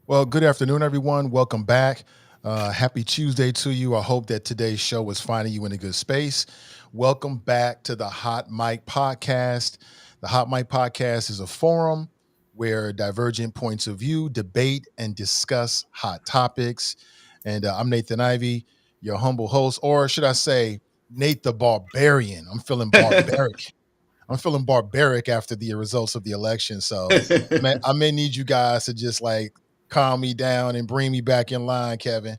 Well, good afternoon, everyone. Welcome back. Happy Tuesday to you. I hope that today's show was finding you in a good space. Welcome back to the Hot Mic Podcast. The Hot Mic Podcast is a forum where divergent points of view debate and discuss hot topics. And I'm Nathan Ivy, your humble host, or should I say, Nate the Barbarian. I'm feeling barbaric. I'm feeling barbaric after the results of the election. So I may need you guys to just like calm me down and bring me back in line, Kevin,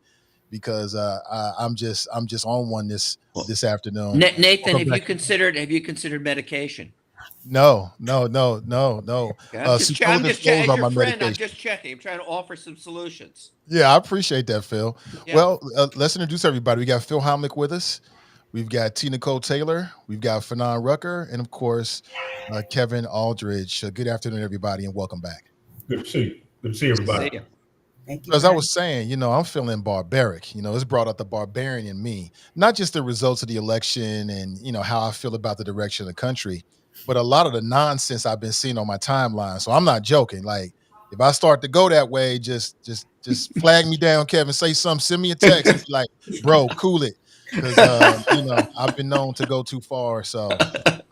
because I'm just on one this afternoon. Nathan, Welcome have you back. considered medication? No. Okay, I'm just Supposed as on your my friend. I'm medication. just checking. I'm trying to offer some solutions. Yeah, I appreciate that, Phil. Yeah. Well, let's introduce everybody. We got Phil Hemlich with us. We've got Nicole Tsaylor. We've got Fsanon Rucker, and of course, Kevin Aldridge. Good afternoon, everybody, and welcome back. Good to see you. Good to see everybody. See ya. Thank you. As I was saying, I'm feeling barbaric. It's brought out the barbarian in me. Not just the results of the election and, how I feel about the direction of the country, but a lot of the nonsense I've been seeing on my timeline. So I'm not joking. Like, if I start to go that way, just flag me down, Kevin. Say something. Send me a text. And be like, bro, cool it. Because, I've been known to go too far. So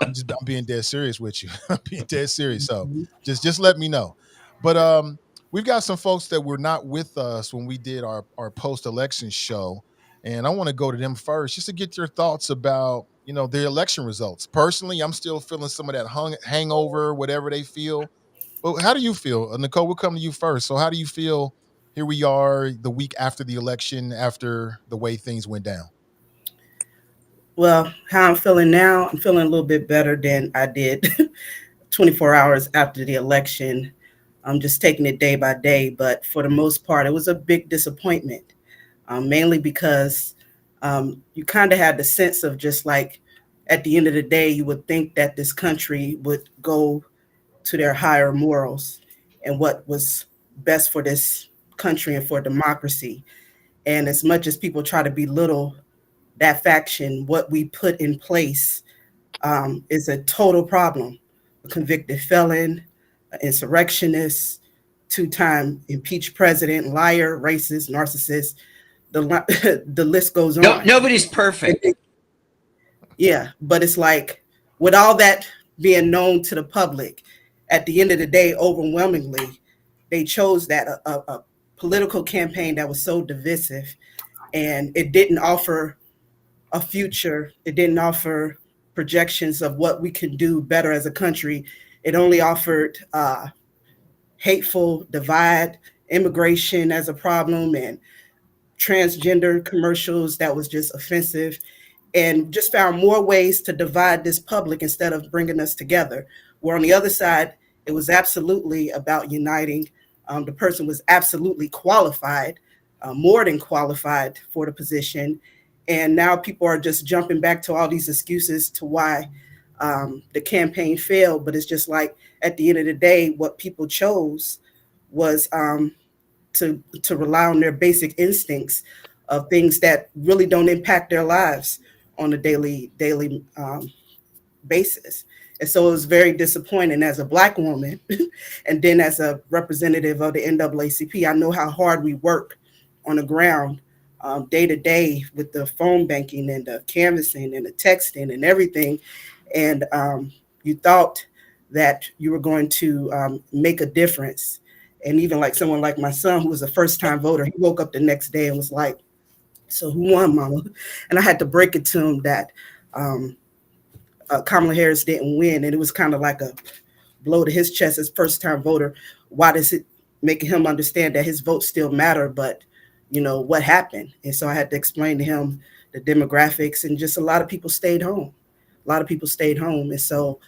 I'm being dead serious with you. I'm being dead serious. So just let me know. But we've got some folks that were not with us when we did our post-election show. And I want to go to them first just to get your thoughts about, the election results. Personally, I'm still feeling some of that hangover, whatever they feel. But how do you feel? Nicole, we'll come to you first. So how do you feel? Here we are the week after the election, after the way things went down. Well, how I'm feeling now, I'm feeling a little bit better than I did 24 hours after the election. I'm just taking it day by day. But for the most part, it was a big disappointment, mainly because you kind of had the sense of just like at the end of the day, you would think that this country would go to their higher morals and what was best for this country and for democracy. And as much as people try to belittle that faction, what we put in place is a total problem. A convicted felon, insurrectionist, two-time impeached president, liar, racist, narcissist. The list goes on. Nobody's perfect. Yeah, but it's like with all that being known to the public, at the end of the day, overwhelmingly, they chose that a political campaign that was so divisive, and it didn't offer a future. It didn't offer projections of what we can do better as a country. It only offered hateful divide, immigration as a problem, and transgender commercials that was just offensive, and just found more ways to divide this public instead of bringing us together. Where on the other side, it was absolutely about uniting. The person was absolutely qualified, more than qualified for the position. And now people are just jumping back to all these excuses to why the campaign failed. But it's just like at the end of the day, what people chose was to rely on their basic instincts of things that really don't impact their lives on a daily basis. And so it was very disappointing as a Black woman and then as a representative of the NAACP. I know how hard we work on the ground day to day with the phone banking and the canvassing and the texting and everything. And you thought that you were going to make a difference. And even like someone like my son, who was a first-time voter, he woke up the next day and was like, "So who won, Mama?" And I had to break it to him that Kamala Harris didn't win. And it was kind of like a blow to his chest as first-time voter. Why does it make him understand that his votes still matter, but what happened? And so I had to explain to him the demographics, and just a lot of people stayed home. And so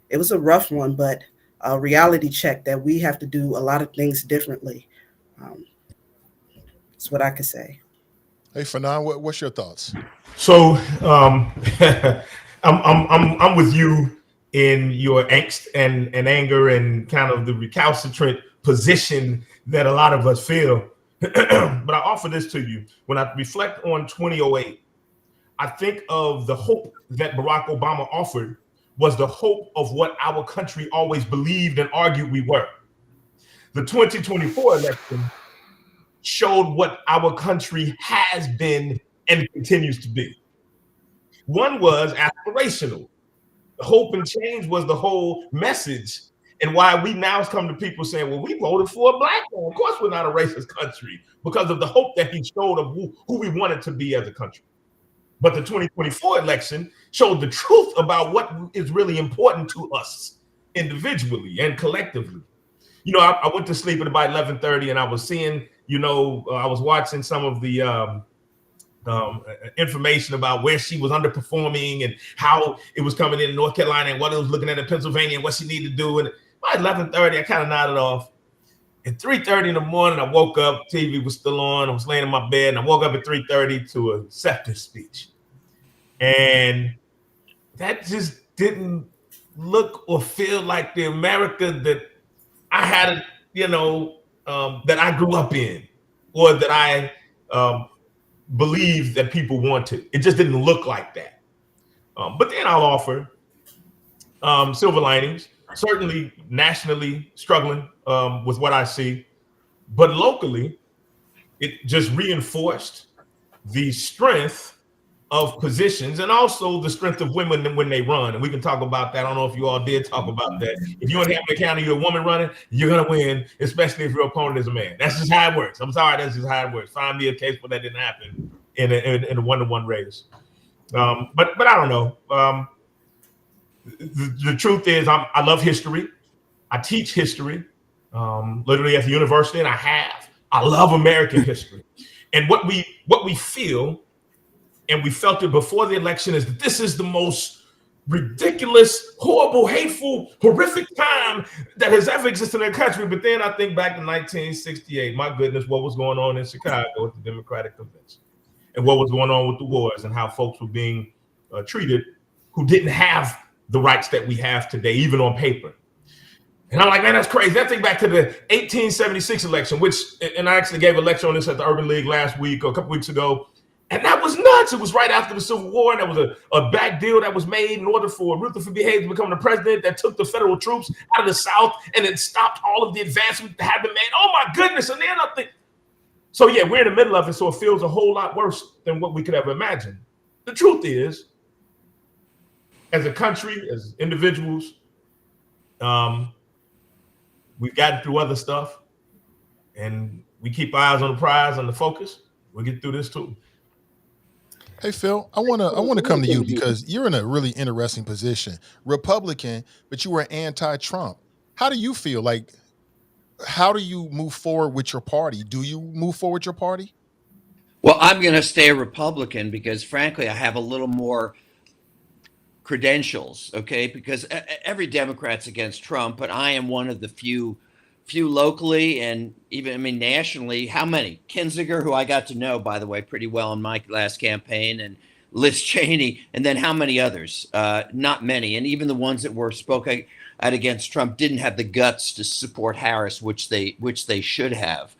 it was a rough one, but a reality check that we have to do a lot of things differently. That's what I could say. Hey, Fsanon, what's your thoughts? So I'm with you in your angst and anger and kind of the recalcitrant position that a lot of us feel. But I offer this to you. When I reflect on 2008, I think of the hope that Barack Obama offered was the hope of what our country always believed and argued we were. The 2024 election showed what our country has been and continues to be. One was aspirational. Hope and change was the whole message, and why we now come to people saying, well, we voted for a black man. Of course we're not a racist country, because of the hope that he showed of who we wanted to be as a country. But the 2024 election showed the truth about what is really important to us individually and collectively. You know, I went to sleep at about 11:30, and I was seeing, I was watching some of the information about where she was underperforming and how it was coming in North Carolina and what it was looking at in Pennsylvania and what she needed to do. And by 11:30, I kind of nodded off. At 3:30 in the morning, I woke up, TV was still on. I was laying in my bed, and I woke up at 3:30 to a acceptance speech. And that just didn't look or feel like the America that I had, that I grew up in, or that I believed that people wanted. It just didn't look like that. But then I'll offer silver linings. Certainly nationally struggling with what I see, but locally, it just reinforced the strength of positions and also the strength of women when they run. And we can talk about that. I don't know if you all did talk about that. If you're in Hemlich County, you're a woman running, you're going to win, especially if your opponent is a man. That's just how it works. I'm sorry, that's just how it works. Find me a case where that didn't happen in a one-to-one race. But I don't know. The truth is, I love history. I teach history, literally at the university, and I love American history. And what we feel, and we felt it before the election, is that this is the most ridiculous, horrible, hateful, horrific time that has ever existed in the country. But then I think back to 1968. My goodness, what was going on in Chicago at the Democratic Convention, and what was going on with the wars, and how folks were being treated who didn't have the rights that we have today, even on paper. And I'm like, man, that's crazy. I think back to the 1876 election, and I actually gave a lecture on this at the Urban League last week or a couple weeks ago. And that was nuts. It was right after the Civil War, and there was a back deal that was made in order for Rutherford B. Hayes to become the president, that took the federal troops out of the South, and it stopped all of the advancements that had been made. Oh my goodness. And then I think, so yeah, we're in the middle of it, so it feels a whole lot worse than what we could ever imagine. The truth is, as a country, as individuals, we've gotten through other stuff, and we keep our eyes on the prize, on the focus. We'll get through this too. Hey, Phil, I want to come to you because you're in a really interesting position. Republican, but you were anti-Trump. How do you feel? Like, how do you move forward with your party? Do you move forward with your party? Well, I'm going to stay a Republican because, frankly, I have a little more credentials, okay? Because every Democrat's against Trump, but I am one of the few locally and even, nationally. How many? Kinzinger, who I got to know, by the way, pretty well in my last campaign, and Liz Cheney, and then how many others? Not many. And even the ones that were spoken out against Trump didn't have the guts to support Harris, which they should have.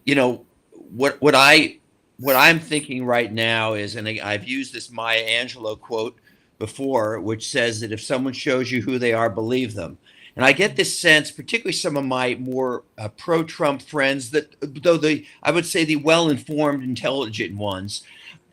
You know, what I'm thinking right now is, and I've used this Maya Angelou quote before, which says that if someone shows you who they are, believe them. And I get this sense, particularly some of my more pro-Trump friends, that though I would say the well-informed, intelligent ones,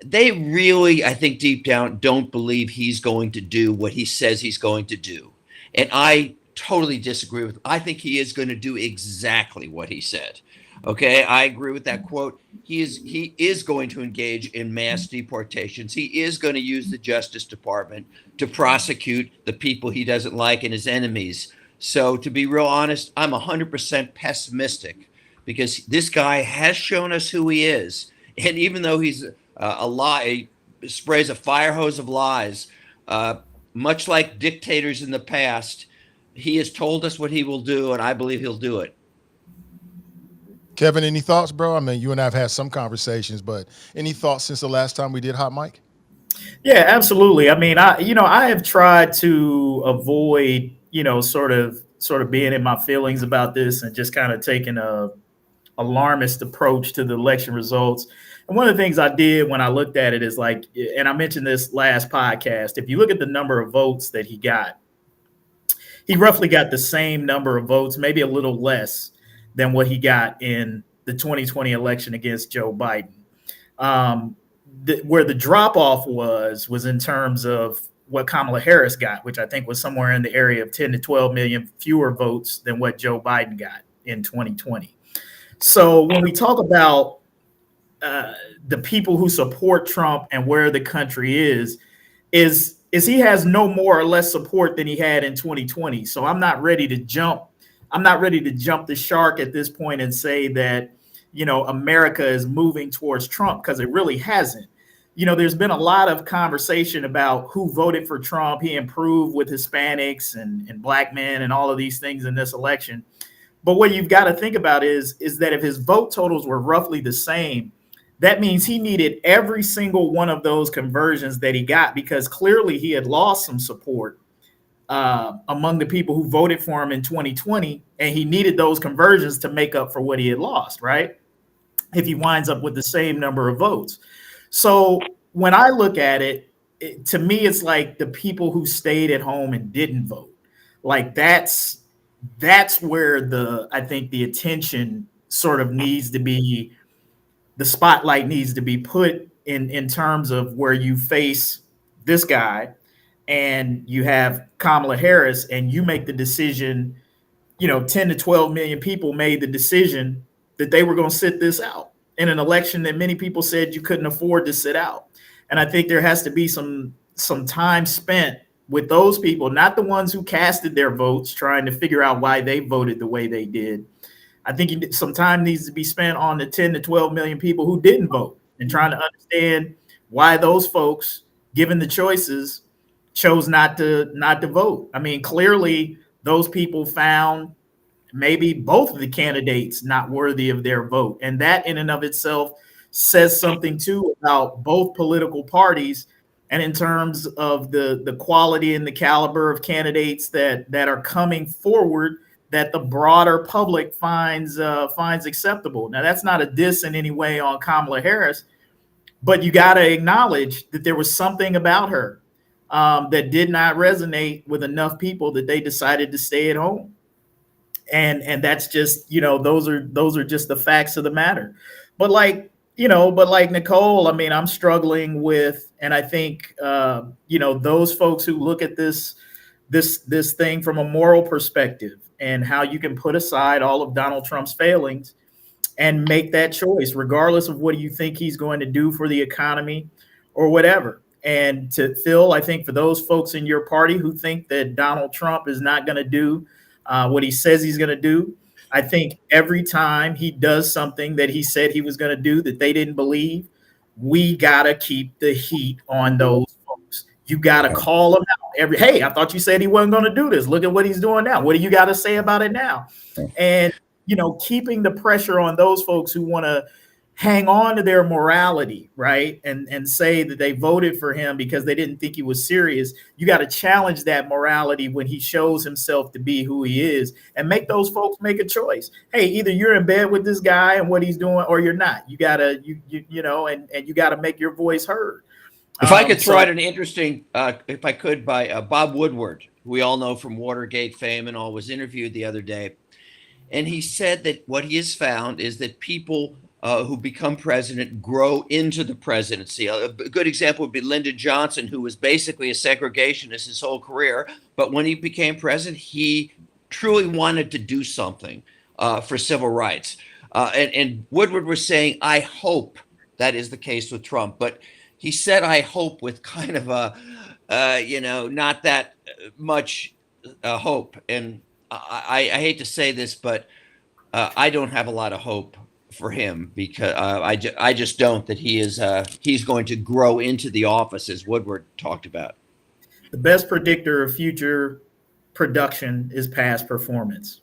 they really, I think deep down, don't believe he's going to do what he says he's going to do. And I totally disagree with him. I think he is going to do exactly what he said. Okay, I agree with that quote. He is going to engage in mass deportations. He is going to use the Justice Department to prosecute the people he doesn't like and his enemies. So to be real honest, I'm 100% pessimistic because this guy has shown us who he is. And even though he's a lie, sprays a fire hose of lies, much like dictators in the past, he has told us what he will do, and I believe he'll do it. Kevin, any thoughts, bro? I mean, you and I have had some conversations, but any thoughts since the last time we did Hot Mic? Yeah, absolutely. I mean, I have tried to avoid, sort of being in my feelings about this and just kind of taking a alarmist approach to the election results. And one of the things I did when I looked at it is like, and I mentioned this last podcast, if you look at the number of votes that he roughly got the same number of votes, maybe a little less than what he got in the 2020 election against Joe Biden. Where the drop off was in terms of what Kamala Harris got, which I think was somewhere in the area of 10 to 12 million fewer votes than what Joe Biden got in 2020. So when we talk about the people who support Trump and where the country is he has no more or less support than he had in 2020. So I'm not ready to jump the shark at this point and say that, America is moving towards Trump, because it really hasn't. There's been a lot of conversation about who voted for Trump. He improved with Hispanics and black men and all of these things in this election. But what you've got to think about is that if his vote totals were roughly the same, that means he needed every single one of those conversions that he got, because clearly he had lost some support among the people who voted for him in 2020, and he needed those conversions to make up for what he had lost, right? If he winds up with the same number of votes. So when I look at it, to me, it's like the people who stayed at home and didn't vote. Like that's where I think the attention sort of needs to be, the spotlight needs to be put in terms of where you face this guy and you have Kamala Harris and you make the decision, 10 to 12 million people made the decision that they were going to sit this out in an election that many people said you couldn't afford to sit out. And I think there has to be some time spent with those people, not the ones who casted their votes, trying to figure out why they voted the way they did. I think some time needs to be spent on the 10 to 12 million people who didn't vote and trying to understand why those folks, given the choices, chose not to vote. I mean, clearly those people found maybe both of the candidates not worthy of their vote. And that in and of itself says something too about both political parties, and in terms of the quality and the caliber of candidates that are coming forward that the broader public finds acceptable. Now, that's not a diss in any way on Kamala Harris, but you got to acknowledge that there was something about her that did not resonate with enough people that they decided to stay at home. And that's just, those are just the facts of the matter. But like Nicole, I mean, I'm struggling with, and I think, those folks who look at this thing from a moral perspective and how you can put aside all of Donald Trump's failings and make that choice, regardless of what you think he's going to do for the economy or whatever. And to Phil, I think for those folks in your party who think that Donald Trump is not going to do what he says he's going to do, I think every time he does something that he said he was going to do that they didn't believe, we got to keep the heat on those folks. You got to call them out. Hey, I thought you said he wasn't going to do this. Look at what he's doing now. What do you got to say about it now? And, keeping the pressure on those folks who want to hang on to their morality, right? And say that they voted for him because they didn't think he was serious. You got to challenge that morality when he shows himself to be who he is and make those folks make a choice. Hey, either you're in bed with this guy and what he's doing or you're not. You got to, and you got to make your voice heard. If I could throw out an interesting, if I could, by Bob Woodward, who we all know from Watergate fame and all, was interviewed the other day. And he said that what he has found is that people who become president grow into the presidency. A good example would be Lyndon Johnson, who was basically a segregationist his whole career. But when he became president, he truly wanted to do something for civil rights. And Woodward was saying, I hope that is the case with Trump. But he said, I hope with kind of a, not that much hope. And I hate to say this, but I don't have a lot of hope for him because I just don't that he's going to grow into the office as Woodward talked about. The best predictor of future production is past performance,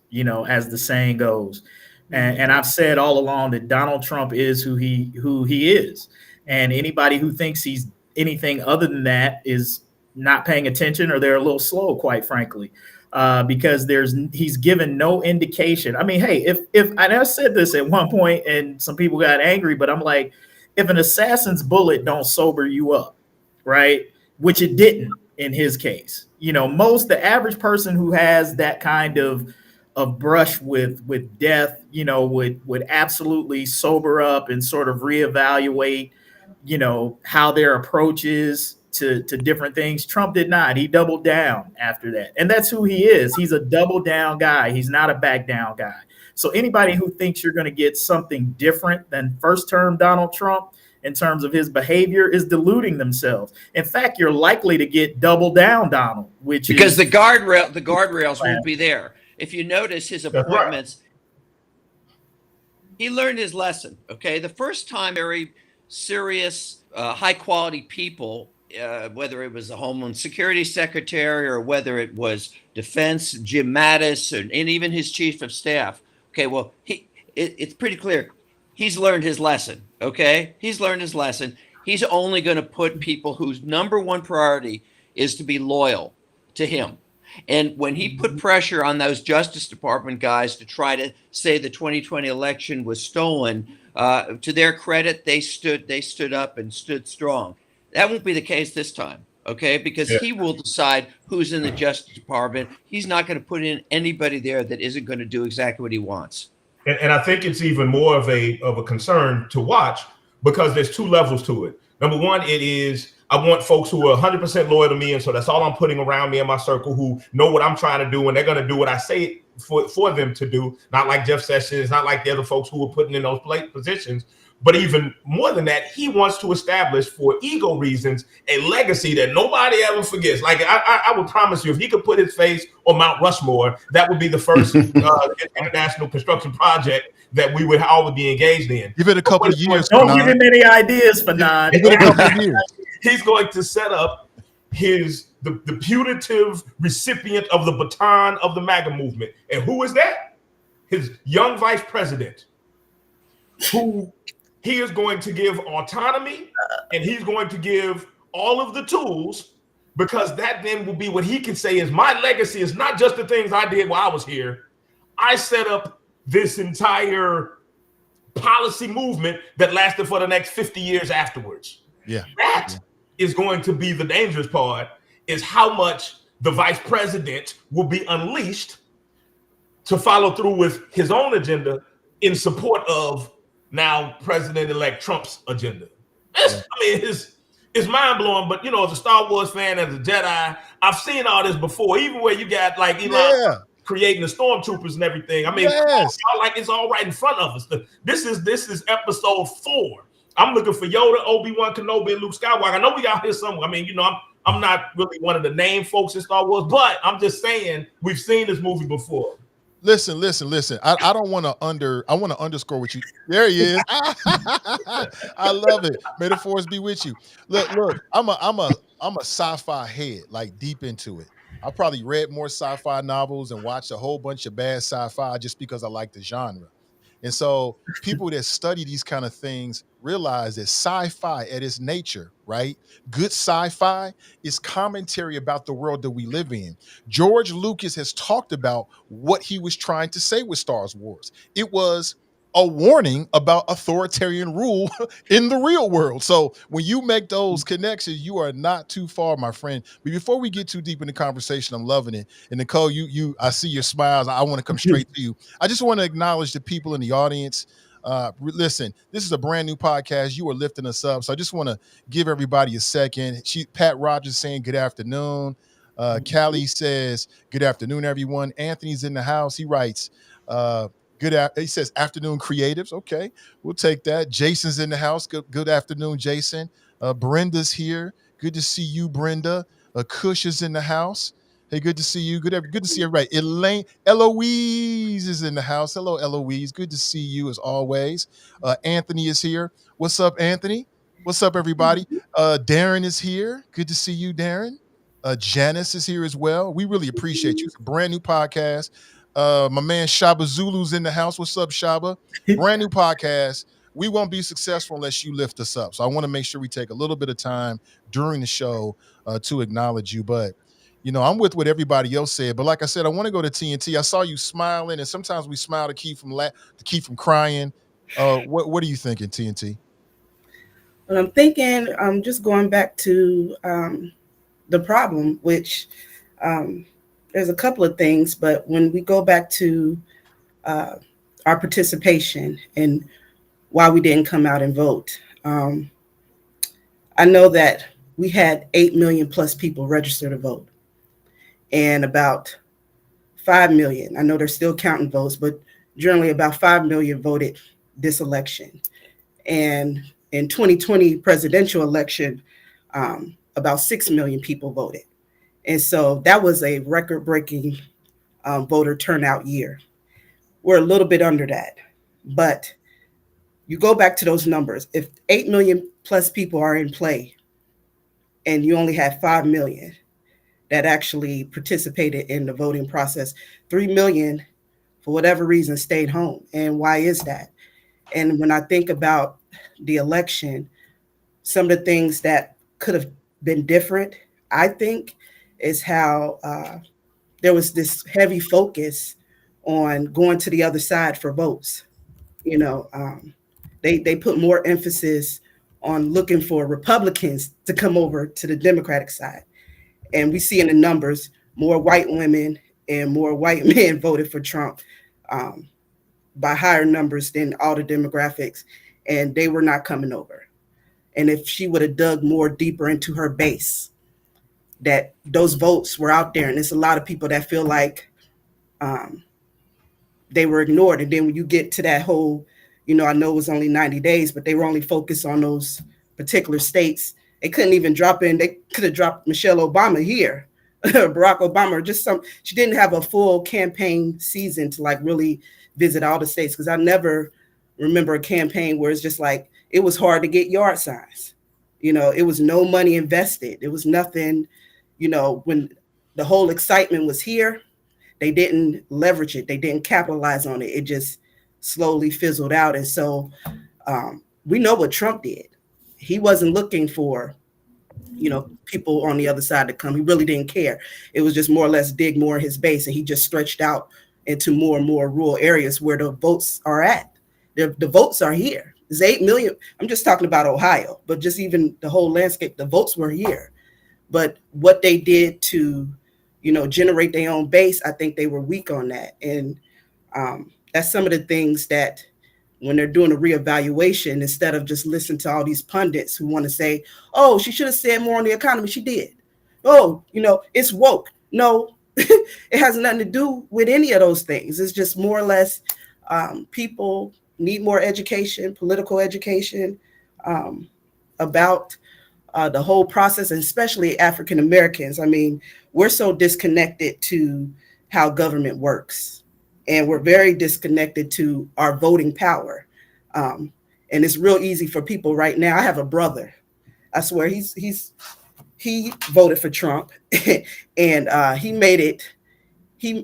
as the saying goes. And I've said all along that Donald Trump is who he is. And anybody who thinks he's anything other than that is not paying attention, or they're a little slow, quite frankly, because he's given no indication. I mean, hey, if I said this at one point and some people got angry, but I'm like, if an assassin's bullet don't sober you up, right? Which it didn't in his case. The average person who has that kind of brush with death, would absolutely sober up and sort of reevaluate, how their approach is to different things. Trump did not. He doubled down after that. And that's who he is. He's a double down guy. He's not a back down guy. So anybody who thinks you're going to get something different than first term Donald Trump in terms of his behavior is deluding themselves. In fact, you're likely to get double down Donald, because the guardrails won't be there. If you notice his appointments, he learned his lesson. Okay, the first time very serious, high quality people, whether it was the Homeland Security Secretary or whether it was Defense, Jim Mattis, and even his chief of staff. Okay, well, it's pretty clear. He's learned his lesson, okay? He's learned his lesson. He's only going to put people whose number one priority is to be loyal to him. And when he put pressure on those Justice Department guys to try to say the 2020 election was stolen, to their credit, they stood up and stood strong. That won't be the case this time, okay? Because he will decide who's in the Justice Department. He's not going to put in anybody there that isn't going to do exactly what he wants. And I think it's even more of a concern to watch, because there's two levels to it. Number one, it is I want folks who are 100% loyal to me, and so that's all I'm putting around me in my circle, who know what I'm trying to do, and they're going to do what I say for them to do. Not like Jeff Sessions, not like the other folks who are putting in those positions. But even more than that, he wants to establish, for ego reasons, a legacy that nobody ever forgets. Like I would promise you, if he could put his face on Mount Rushmore, that would be the first international construction project that we would all be engaged in. Give it a couple of years. Don't give him any ideas, Fsanon. Give it a couple of years. He's going to set up the putative recipient of the baton of the MAGA movement. And who is that? His young vice president, who he is going to give autonomy, and he's going to give all of the tools, because that then will be what he can say is, my legacy is not just the things I did while I was here. I set up this entire policy movement that lasted for the next 50 years afterwards. Yeah. That is going to be the dangerous part, is how much the vice president will be unleashed to follow through with his own agenda in support of now President-elect Trump's agenda. It's mind-blowing, but as a Star Wars fan, as a Jedi, I've seen all this before, even where you got like Elon creating the stormtroopers and everything. I mean, it's all right in front of us. This is episode 4. I'm looking for Yoda, Obi-Wan Kenobi, and Luke Skywalker. I know we out here somewhere. I mean, I'm not really one of the name folks in Star Wars, but I'm just saying we've seen this movie before. Listen. I don't want to I want to underscore what you. There he is. I love it. May the force be with you. Look. I'm a sci-fi head, like deep into it. I probably read more sci-fi novels and watched a whole bunch of bad sci-fi just because I like the genre. And so people that study these kind of things realize that sci-fi at its nature, right? Good sci-fi is commentary about the world that we live in. George Lucas has talked about what he was trying to say with Star Wars. It was a warning about authoritarian rule in the real world. So when you make those connections, you are not too far, my friend. But before we get too deep in the conversation, I'm loving it. And Nicole, I see your smiles. I want to come straight to you. I just want to acknowledge the people in the audience. Listen, this is a brand new podcast. You are lifting us up. So I just want to give everybody a second. Pat Rogers saying good afternoon. Callie says good afternoon, everyone. Anthony's in the house. He writes, he says afternoon creatives. Okay, we'll take that. Jason's in the house. Good afternoon, Jason. Brenda's here. Good to see you, Brenda. Kush is in the house. Hey, good to see you. Good to see everybody. Eloise is in the house. Hello, Eloise. Good to see you as always. Anthony is here. What's up, Anthony? What's up, everybody? Darren is here. Good to see you, Darren. Janice is here as well. We really appreciate you. It's a brand new podcast. My man Shaba Zulu's in the house. What's up, Shaba? Brand new podcast. We won't be successful unless you lift us up. So I want to make sure we take a little bit of time during the show to acknowledge you. But I'm with what everybody else said. But like I said, I want to go to TNT. I saw you smiling, and sometimes we smile to keep from crying. What are you thinking, TNT? Well, I'm thinking, I'm just going back to the problem, which there's a couple of things, but when we go back to our participation and why we didn't come out and vote, I know that we had 8 million plus people register to vote, and about 5 million, I know they're still counting votes, but generally about 5 million voted this election. And in 2020 presidential election, about 6 million people voted. And so that was a record-breaking voter turnout year. We're a little bit under that. But you go back to those numbers. If 8 million plus people are in play and you only had 5 million that actually participated in the voting process, 3 million, for whatever reason, stayed home. And why is that? And when I think about the election, some of the things that could have been different, I think, is how there was this heavy focus on going to the other side for votes. They put more emphasis on looking for Republicans to come over to the Democratic side. And we see in the numbers, more white women and more white men voted for Trump by higher numbers than all the demographics, and they were not coming over. And if she would have dug more deeper into her base, that those votes were out there. And there's a lot of people that feel like they were ignored. And then when you get to that whole, I know it was only 90 days, but they were only focused on those particular states. They couldn't even drop in. They could have dropped Michelle Obama here, Barack Obama, or just she didn't have a full campaign season to like really visit all the states. Cause I never remember a campaign where it's just like, it was hard to get yard signs. It was no money invested. It was nothing, when the whole excitement was here, they didn't leverage it. They didn't capitalize on it. It just slowly fizzled out. And so we know what Trump did. He wasn't looking for, people on the other side to come. He really didn't care. It was just more or less dig more in his base. And he just stretched out into more and more rural areas where the votes are at. The votes are here. There's 8 million. I'm just talking about Ohio, but just even the whole landscape, the votes were here. But what they did to, generate their own base, I think they were weak on that. And that's some of the things that when they're doing a reevaluation, instead of just listening to all these pundits who want to say, oh, she should have said more on the economy. She did. Oh, it's woke. No, it has nothing to do with any of those things. It's just more or less people need more education, political education about the whole process, and especially African Americans. I mean, we're so disconnected to how government works, and we're very disconnected to our voting power. And it's real easy for people right now. I have a brother. I swear he voted for Trump, and he made it. He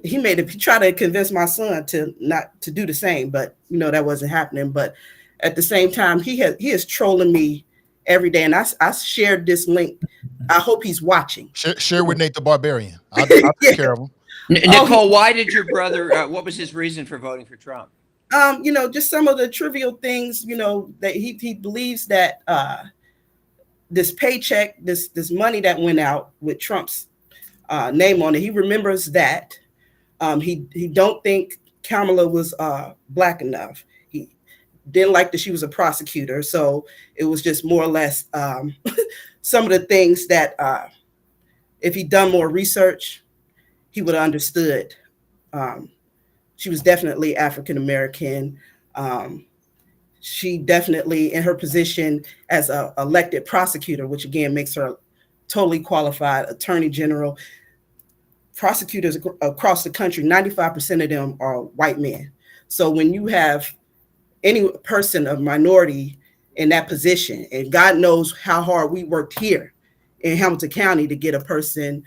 tried to convince my son to not to do the same, but that wasn't happening. But at the same time, he is trolling me every day, and I shared this link. I hope he's watching. Share with Nate the Barbarian. I'll take care of him. Nicole, why did your brother? What was his reason for voting for Trump? Just some of the trivial things. That he believes that this paycheck, this money that went out with Trump's name on it, he remembers that. He don't think Kamala was black enough. He didn't like that she was a prosecutor. So it was just more or less some of the things that if he'd done more research, he would have understood. She was definitely African American. She definitely, in her position as an elected prosecutor, which again makes her a totally qualified attorney general. Prosecutors across the country, 95% of them are white men. So when you have any person of minority in that position, and God knows how hard we worked here in Hamilton County to get a person,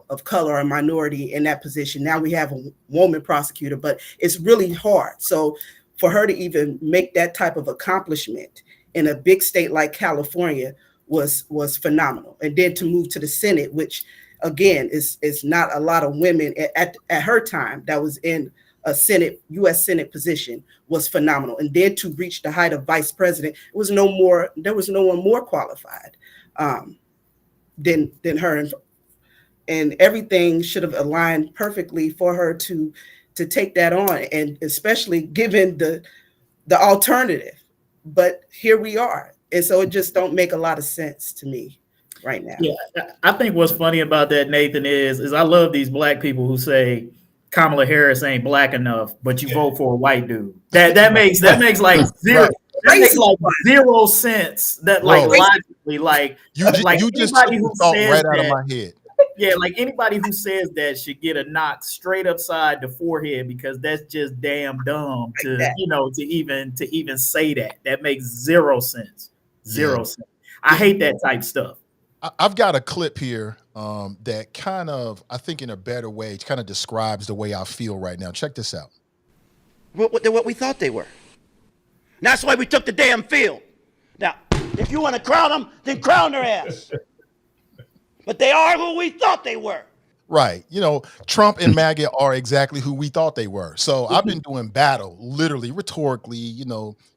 of color or minority in that position. Now we have a woman prosecutor, but it's really hard. So for her to even make that type of accomplishment in a big state like California was phenomenal. And then to move to the Senate, which again is not a lot of women at her time that was in a U.S. Senate position, was phenomenal. And then to reach the height of vice president, there was no one more qualified than her. And everything should have aligned perfectly for her to take that on, and especially given the alternative. But here we are. And so it just don't make a lot of sense to me right now. Yeah, I think what's funny about that, Nathan, is I love these black people who say Kamala Harris ain't black enough, but you vote for a white dude. That makes like zero. Right. That makes like zero sense. That like logically, like you just took the thought right out of my head. Yeah, like anybody who says that should get a knock straight upside the forehead, because that's just damn dumb to even say that. That makes zero sense. Zero sense. I hate that type stuff. I've got a clip here that kind of, I think in a better way, kind of describes the way I feel right now. Check this out. They're what we thought they were. And that's why we took the damn field. Now, if you want to crown them, then crown their ass. But they are who we thought they were. Right. Trump and MAGA are exactly who we thought they were. So I've been doing battle, literally, rhetorically,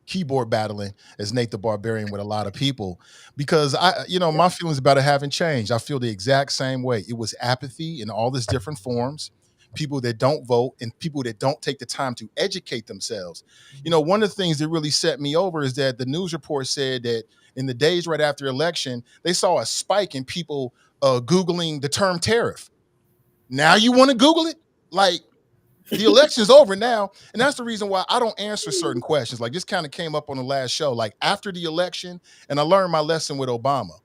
keyboard battling as Nate the Barbarian with a lot of people, because my feelings about it haven't changed. I feel the exact same way. It was apathy in all its different forms, people that don't vote and people that don't take the time to educate themselves. One of the things that really set me over is that the news report said that in the days right after election, they saw a spike in people Googling the term tariff. Now you want to Google it? Like, the election's over now. And that's the reason why I don't answer certain questions. Like, this kind of came up on the last show, like after the election, and I learned my lesson with Obama.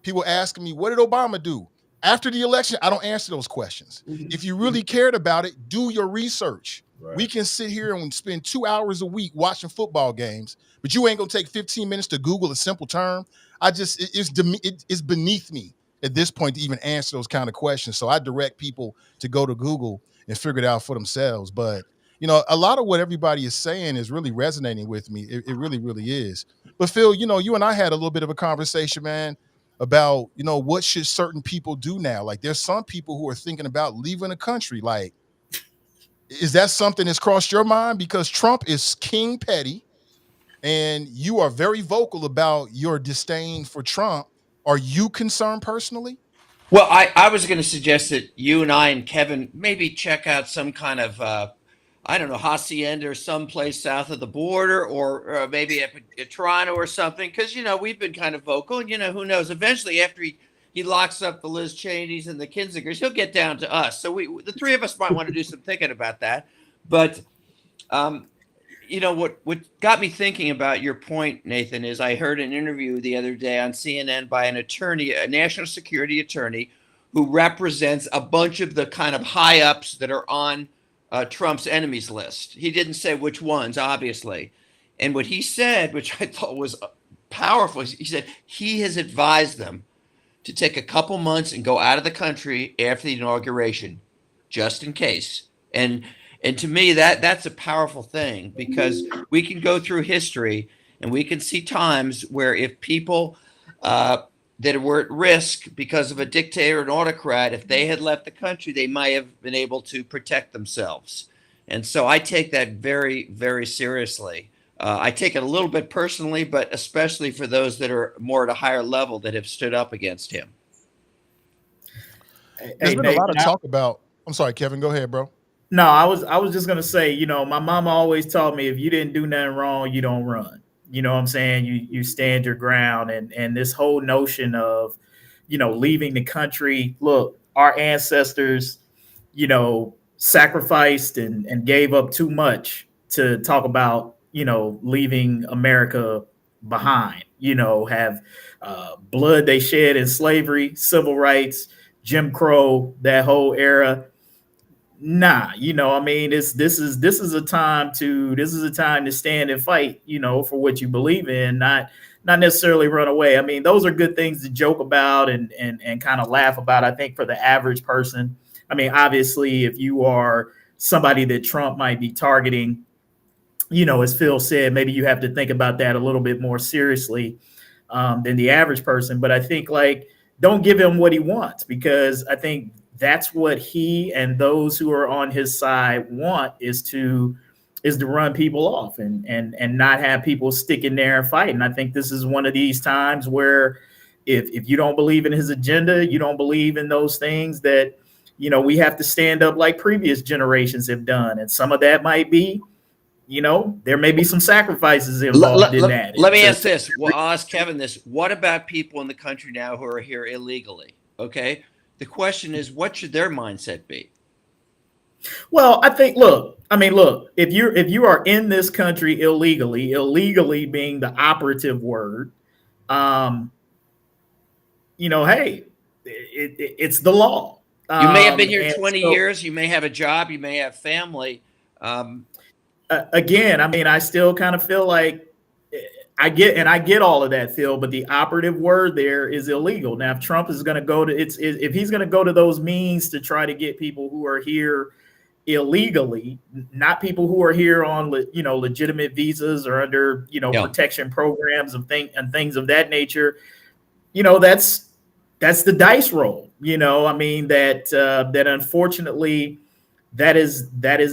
People asking me, what did Obama do? After the election, I don't answer those questions. If you really cared about it, do your research. Right. We can sit here and spend 2 hours a week watching football games, but you ain't gonna take 15 minutes to Google a simple term. It's beneath me at this point to even answer those kind of questions. So I direct people to go to Google and figure it out for themselves. But, a lot of what everybody is saying is really resonating with me. It really, really is. But Phil, you and I had a little bit of a conversation, man, about, what should certain people do now? Like, there's some people who are thinking about leaving the country. Like, is that something that's crossed your mind? Because Trump is king petty and you are very vocal about your disdain for Trump. Are you concerned personally? Well, I was going to suggest that you and I and Kevin maybe check out some kind of, hacienda or someplace south of the border, or maybe at Toronto or something. Because, we've been kind of vocal, and, who knows, eventually after he locks up the Liz Cheneys and the Kinzingers, he'll get down to us. So the three of us might want to do some thinking about that. But, what got me thinking about your point, Nathan, is I heard an interview the other day on CNN by an attorney, a national security attorney, who represents a bunch of the kind of high ups that are on Trump's enemies list. He didn't say which ones, obviously. And what he said, which I thought was powerful, he said he has advised them to take a couple months and go out of the country after the inauguration, just in case. And to me, that's a powerful thing, because we can go through history and we can see times where if people that were at risk because of a dictator, an autocrat, if they had left the country, they might have been able to protect themselves. And so I take that very, very seriously. I take it a little bit personally, but especially for those that are more at a higher level that have stood up against him. There's been a lot of talk about. I'm sorry, Kevin. Go ahead, bro. No, I was just gonna say, my mama always taught me, if you didn't do nothing wrong, you don't run. You know what I'm saying? You stand your ground, and this whole notion of, leaving the country. Look, our ancestors, sacrificed and gave up too much to talk about, leaving America behind. Have blood they shed in slavery, civil rights, Jim Crow, that whole era. Nah, this is a time to stand and fight, for what you believe in, not not necessarily run away. I mean, those are good things to joke about and kind of laugh about. I think for the average person, I mean, obviously, if you are somebody that Trump might be targeting, you know, as Phil said, maybe you have to think about that a little bit more seriously than the average person. But I think, like, don't give him what he wants, because I think that's what he and those who are on his side want, is to run people off and not have people stick in there and fight. And I think this is one of these times where if you don't believe in his agenda, you don't believe in those things, that, you know, we have to stand up like previous generations have done. And some of that might be, you know, there may be some sacrifices involved in that. Let me ask this. Well, I'll ask Kevin this. What about people in the country now who are here illegally? Okay. The question is, what should their mindset be? Well, I think, look, if you are in this country illegally being the operative word, you know, hey, it's the law. You may have been here 20 years. You may have a job. You may have family. Again, I mean, I still kind of feel like I get all of that, Phil, but the operative word there is illegal. Now, if Trump is going to go to if he's going to go to those means to try to get people who are here illegally, not people who are here on, you know, legitimate visas or under, you know, protection programs and things of that nature, you know, that's the dice roll. You know, I mean, that unfortunately that is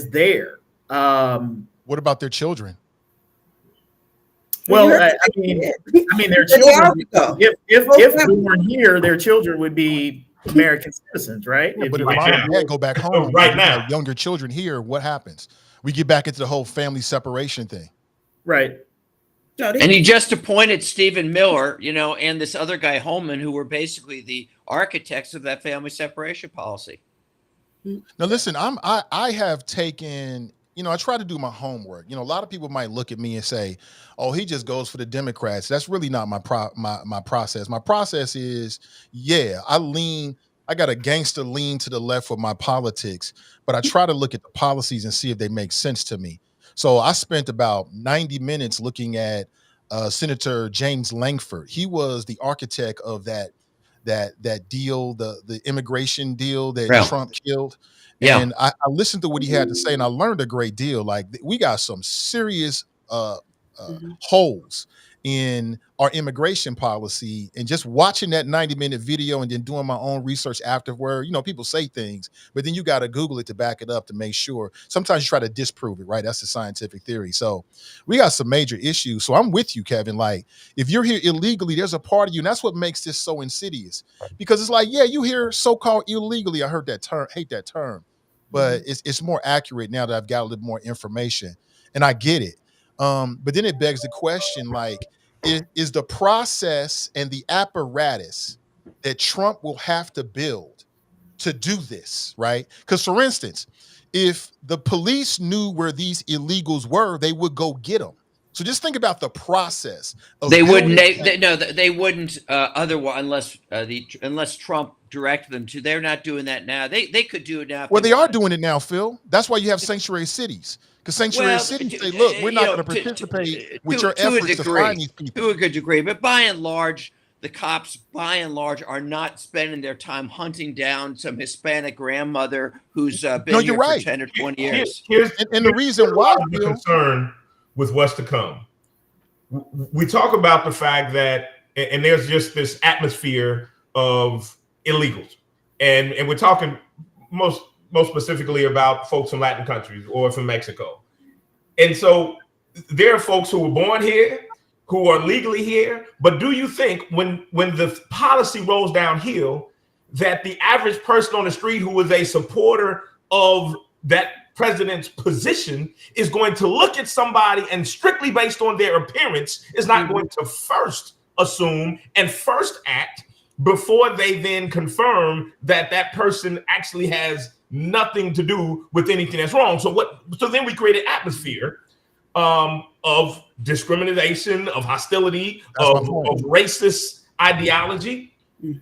there. What about their children? Well, I mean, their children, if born here, their children would be American citizens, right? Yeah, but if mom and dad go back home right now, younger children here, what happens? We get back into the whole family separation thing. Right. And he just appointed Stephen Miller, you know, and this other guy, Holman, who were basically the architects of that family separation policy. Now, listen, I have taken, you know, I try to do my homework. You know, a lot of people might look at me and say, "Oh, he just goes for the Democrats." That's really not my process. My process is, yeah, I got a gangster lean to the left with my politics, but I try to look at the policies and see if they make sense to me. So I spent about 90 minutes looking at Senator James Langford. He was the architect of that deal, the immigration deal that Trump killed. Yeah. And I listened to what he had to say, and I learned a great deal. Like, we got some serious holes in our immigration policy, and just watching that 90-minute video and then doing my own research afterward. You know, people say things, but then you got to Google it to back it up to make sure. Sometimes you try to disprove it, right? That's the scientific theory. So we got some major issues. So I'm with you, Kevin. Like, if you're here illegally, there's a part of you, and that's what makes this so insidious. Because it's like, yeah, you here so-called illegally. I heard that term, hate that term, but it's more accurate now that I've got a little more information, and I get it. But then it begs the question, like, is the process and the apparatus that Trump will have to build to do this, right? Because, for instance, if the police knew where these illegals were, they would go get them. So just think about the process. They wouldn't otherwise, unless Trump directed them to. They're not doing that now. They could do it now. Well, they are doing it now, Phil. That's why you have sanctuary cities. Because sanctuary cities say, look, we're not going to participate with your efforts to find these people. To a good degree. But by and large, the cops, are not spending their time hunting down some Hispanic grandmother who's been here for 10 or 20 years. And the reason why I'm concerned with what's to come. We talk about the fact that, and there's just this atmosphere of illegals. And we're talking most specifically about folks from Latin countries or from Mexico. And so there are folks who were born here, who are legally here. But do you think when the policy rolls downhill, that the average person on the street who is a supporter of that president's position is going to look at somebody and strictly based on their appearance is not going to first assume and first act before they then confirm that that person actually has nothing to do with anything that's wrong? So then we create an atmosphere of discrimination, of hostility, of racist ideology,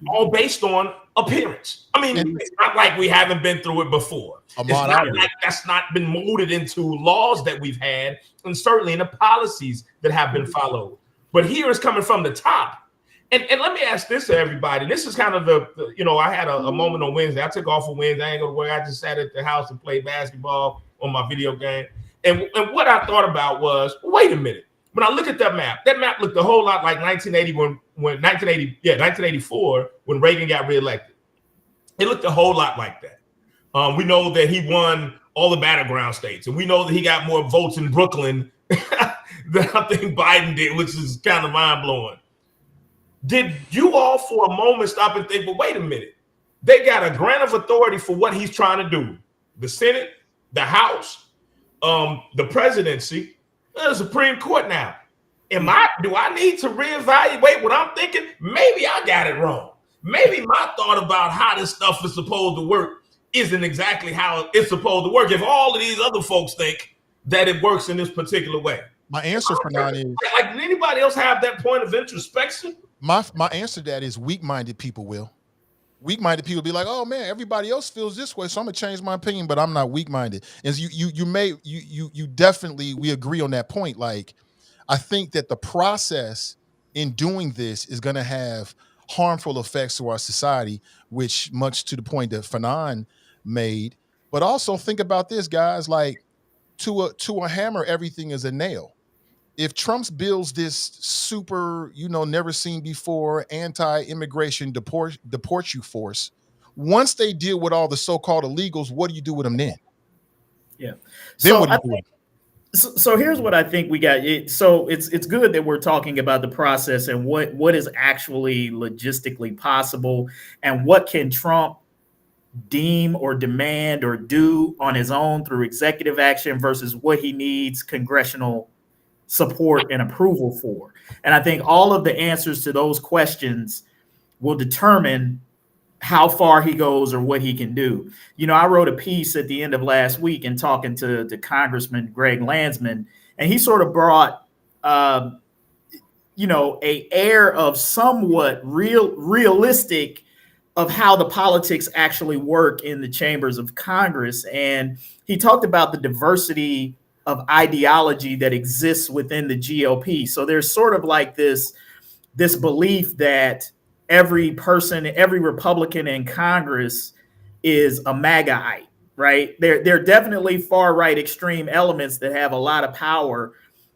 all based on appearance. I mean, it's not like we haven't been through it before. It's not like that's not been molded into laws that we've had, and certainly in the policies that have been followed. But here it's coming from the top. And let me ask this to everybody. This is kind of the you know, I had a moment on Wednesday. I took off on Wednesday. I ain't go to work. I just sat at the house and played basketball on my video game. And what I thought about was, wait a minute. When I look at that map looked a whole lot like 1984 when Reagan got reelected. It looked a whole lot like that. We know that he won all the battleground states, and we know that he got more votes in Brooklyn than I think Biden did, which is kind of mind blowing. Did you all for a moment stop and think, well, wait a minute. They got a grant of authority for what he's trying to do. The Senate, the House, the presidency, the Supreme Court now. Do I need to reevaluate what I'm thinking? Maybe I got it wrong. Maybe my thought about how this stuff is supposed to work isn't exactly how it's supposed to work. If all of these other folks think that it works in this particular way. My answer for that is, like, did anybody else have that point of introspection? My answer to that is weak-minded people will. Weak-minded people be like, oh man, everybody else feels this way, so I'm gonna change my opinion, but I'm not weak-minded. And you definitely, we agree on that point. Like, I think that the process in doing this is gonna have harmful effects to our society, which much to the point that Fsanon made. But also think about this, guys, like to a hammer, everything is a nail. If Trump's builds this super, never seen before anti-immigration deport you force, once they deal with all the so-called illegals, what do you do with them then? Yeah. Then what do you do? So here's what I think we got. So it's good that we're talking about the process and what is actually logistically possible and what can Trump deem or demand or do on his own through executive action versus what he needs congressional support and approval for. And I think all of the answers to those questions will determine how far he goes or what he can do. I wrote a piece at the end of last week and talking to Congressman Greg Landsman, and he sort of brought, a air of somewhat realistic of how the politics actually work in the chambers of Congress. And he talked about the diversity of ideology that exists within the GOP. So there's sort of like this belief that every Republican in Congress is a MAGAite, right? There are definitely far right extreme elements that have a lot of power.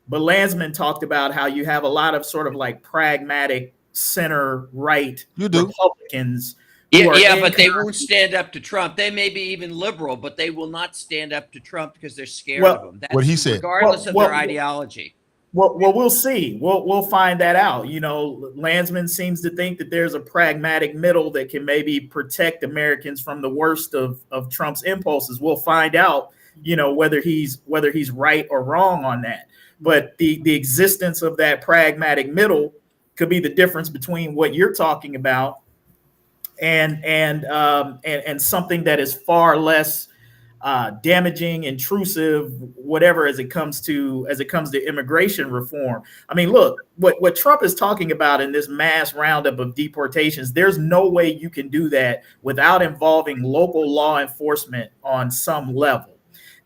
But Landsman talked about how you have a lot of sort of like pragmatic center right Republicans. Yeah, but they won't stand up to Trump. They may be even liberal, but they will not stand up to Trump because they're scared of him. That's what he said, regardless of their ideology. Well, we'll see. We'll find that out. Landsman seems to think that there's a pragmatic middle that can maybe protect Americans from the worst of Trump's impulses. We'll find out, whether he's right or wrong on that. But the existence of that pragmatic middle could be the difference between what you're talking about and something that is far less damaging, intrusive, whatever, as it comes to immigration reform. I mean, look, what Trump is talking about in this mass roundup of deportations, there's no way you can do that without involving local law enforcement on some level.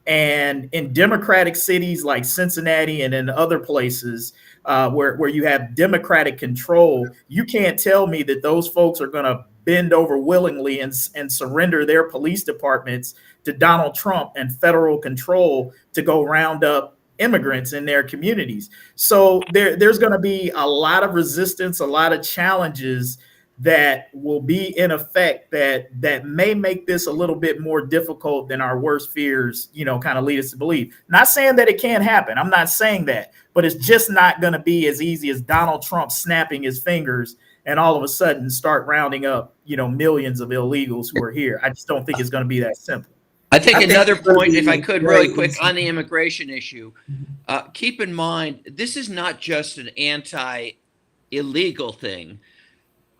And in democratic cities like Cincinnati and in other places where you have democratic control, you can't tell me that those folks are going to bend over willingly and surrender their police departments to Donald Trump and federal control to go round up immigrants in their communities. So there's going to be a lot of resistance, a lot of challenges that will be in effect that may make this a little bit more difficult than our worst fears, kind of lead us to believe. Not saying that it can't happen. I'm not saying that, but it's just not going to be as easy as Donald Trump snapping his fingers and all of a sudden start rounding up, millions of illegals who are here. I just don't think it's going to be that simple. I think another point, if I could really quick, on the immigration issue, keep in mind, this is not just an anti-illegal thing.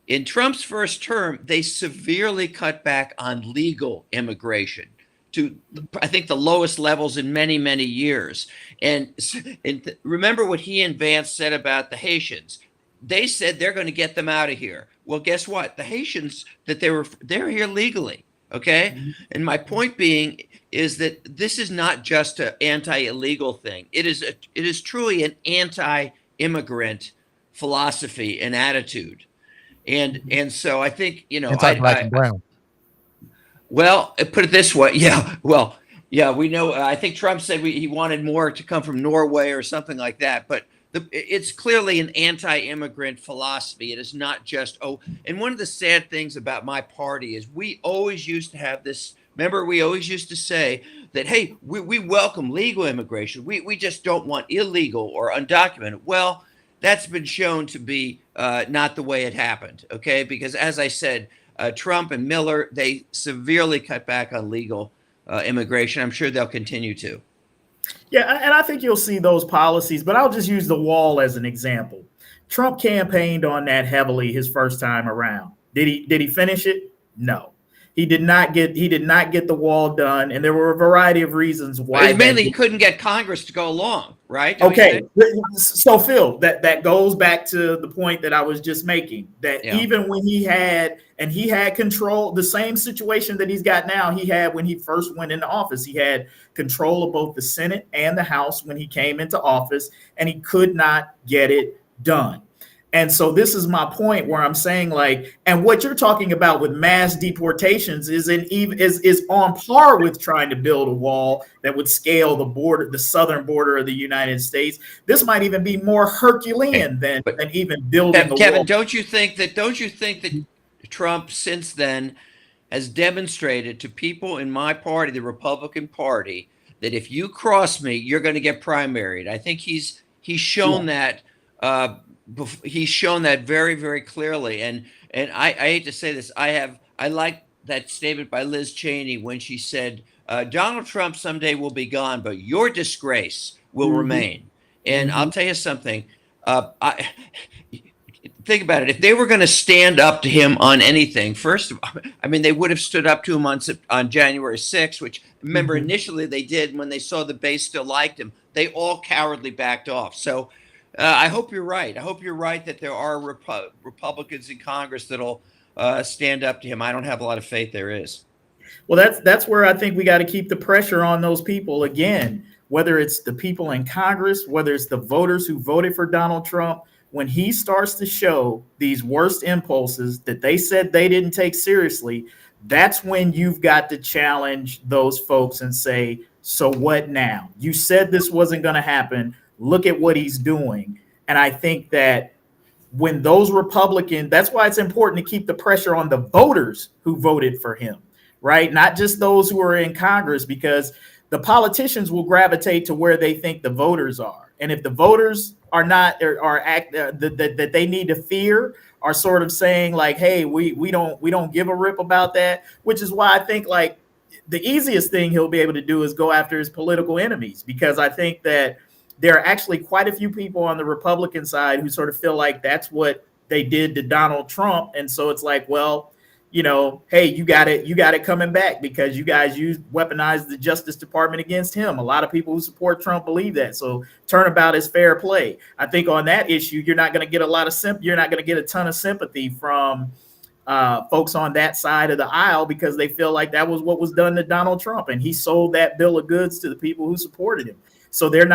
In Trump's first term, they severely cut back on legal immigration to, I think, the lowest levels in many, many years. And remember what he and Vance said about the Haitians. They said they're going to get them out of here. Well, guess what? The Haitians they're here legally. Okay. Mm-hmm. And my point being is that this is not just an anti-illegal thing. It is truly an anti-immigrant philosophy and attitude. And so I think, Anti-black and brown. well, put it this way. Yeah. Well, yeah, we know. I think Trump said he wanted more to come from Norway or something like that. But it's clearly an anti-immigrant philosophy. It is not just, and one of the sad things about my party is we always used to have this. Remember, we always used to say that, hey, we welcome legal immigration. We just don't want illegal or undocumented. Well, that's been shown to be not the way it happened. Okay. Because as I said, Trump and Miller, they severely cut back on legal immigration. I'm sure they'll continue to. Yeah, and I think you'll see those policies, but I'll just use the wall as an example. Trump campaigned on that heavily his first time around. Did he finish it? No. He did not get the wall done, and there were a variety of reasons why. Mainly, he couldn't get Congress to go along, right? Okay, so Phil, that goes back to the point that I was just making. That even when he had control, the same situation that he's got now, he had when he first went into office. He had control of both the Senate and the House when he came into office, and he could not get it done. And so this is my point where I'm saying, like, and what you're talking about with mass deportations is on par with trying to build a wall that would scale the southern border of the United States. This might even be more Herculean than even building the Kevin, wall. don't you think that Trump since then has demonstrated to people in my party, the Republican Party, that if you cross me, you're going to get primaried? I think he's shown that. He's shown that very, very clearly, and I hate to say this, I like that statement by Liz Cheney when she said, Donald Trump someday will be gone, but your disgrace will remain. And I'll tell you something, think about it. If they were going to stand up to him on anything, first of all, I mean, they would have stood up to him on January 6th, which, remember, initially they did when they saw the base still liked him. They all cowardly backed off. So I hope you're right. I hope you're right that there are Republicans in Congress that'll stand up to him. I don't have a lot of faith there is. Well, that's where I think we got to keep the pressure on those people again, whether it's the people in Congress, whether it's the voters who voted for Donald Trump. When he starts to show these worst impulses that they said they didn't take seriously, that's when you've got to challenge those folks and say, so what now? You said this wasn't going to happen. Look at what he's doing. And I think that when those Republicans, that's why it's important to keep the pressure on the voters who voted for him, right? Not just those who are in Congress, because the politicians will gravitate to where they think the voters are. And if the voters are not, that they need to fear, are sort of saying like, hey, we don't give a rip about that, which is why I think like the easiest thing he'll be able to do is go after his political enemies, because I think that there are actually quite a few people on the Republican side who sort of feel like that's what they did to Donald Trump. And so it's like, well, hey, you got it coming back because you guys weaponized the Justice Department against him. A lot of people who support Trump believe that. So turnabout is fair play. I think on that issue, you're not going to get a ton of sympathy from folks on that side of the aisle, because they feel like that was what was done to Donald Trump. And he sold that bill of goods to the people who supported him. So they're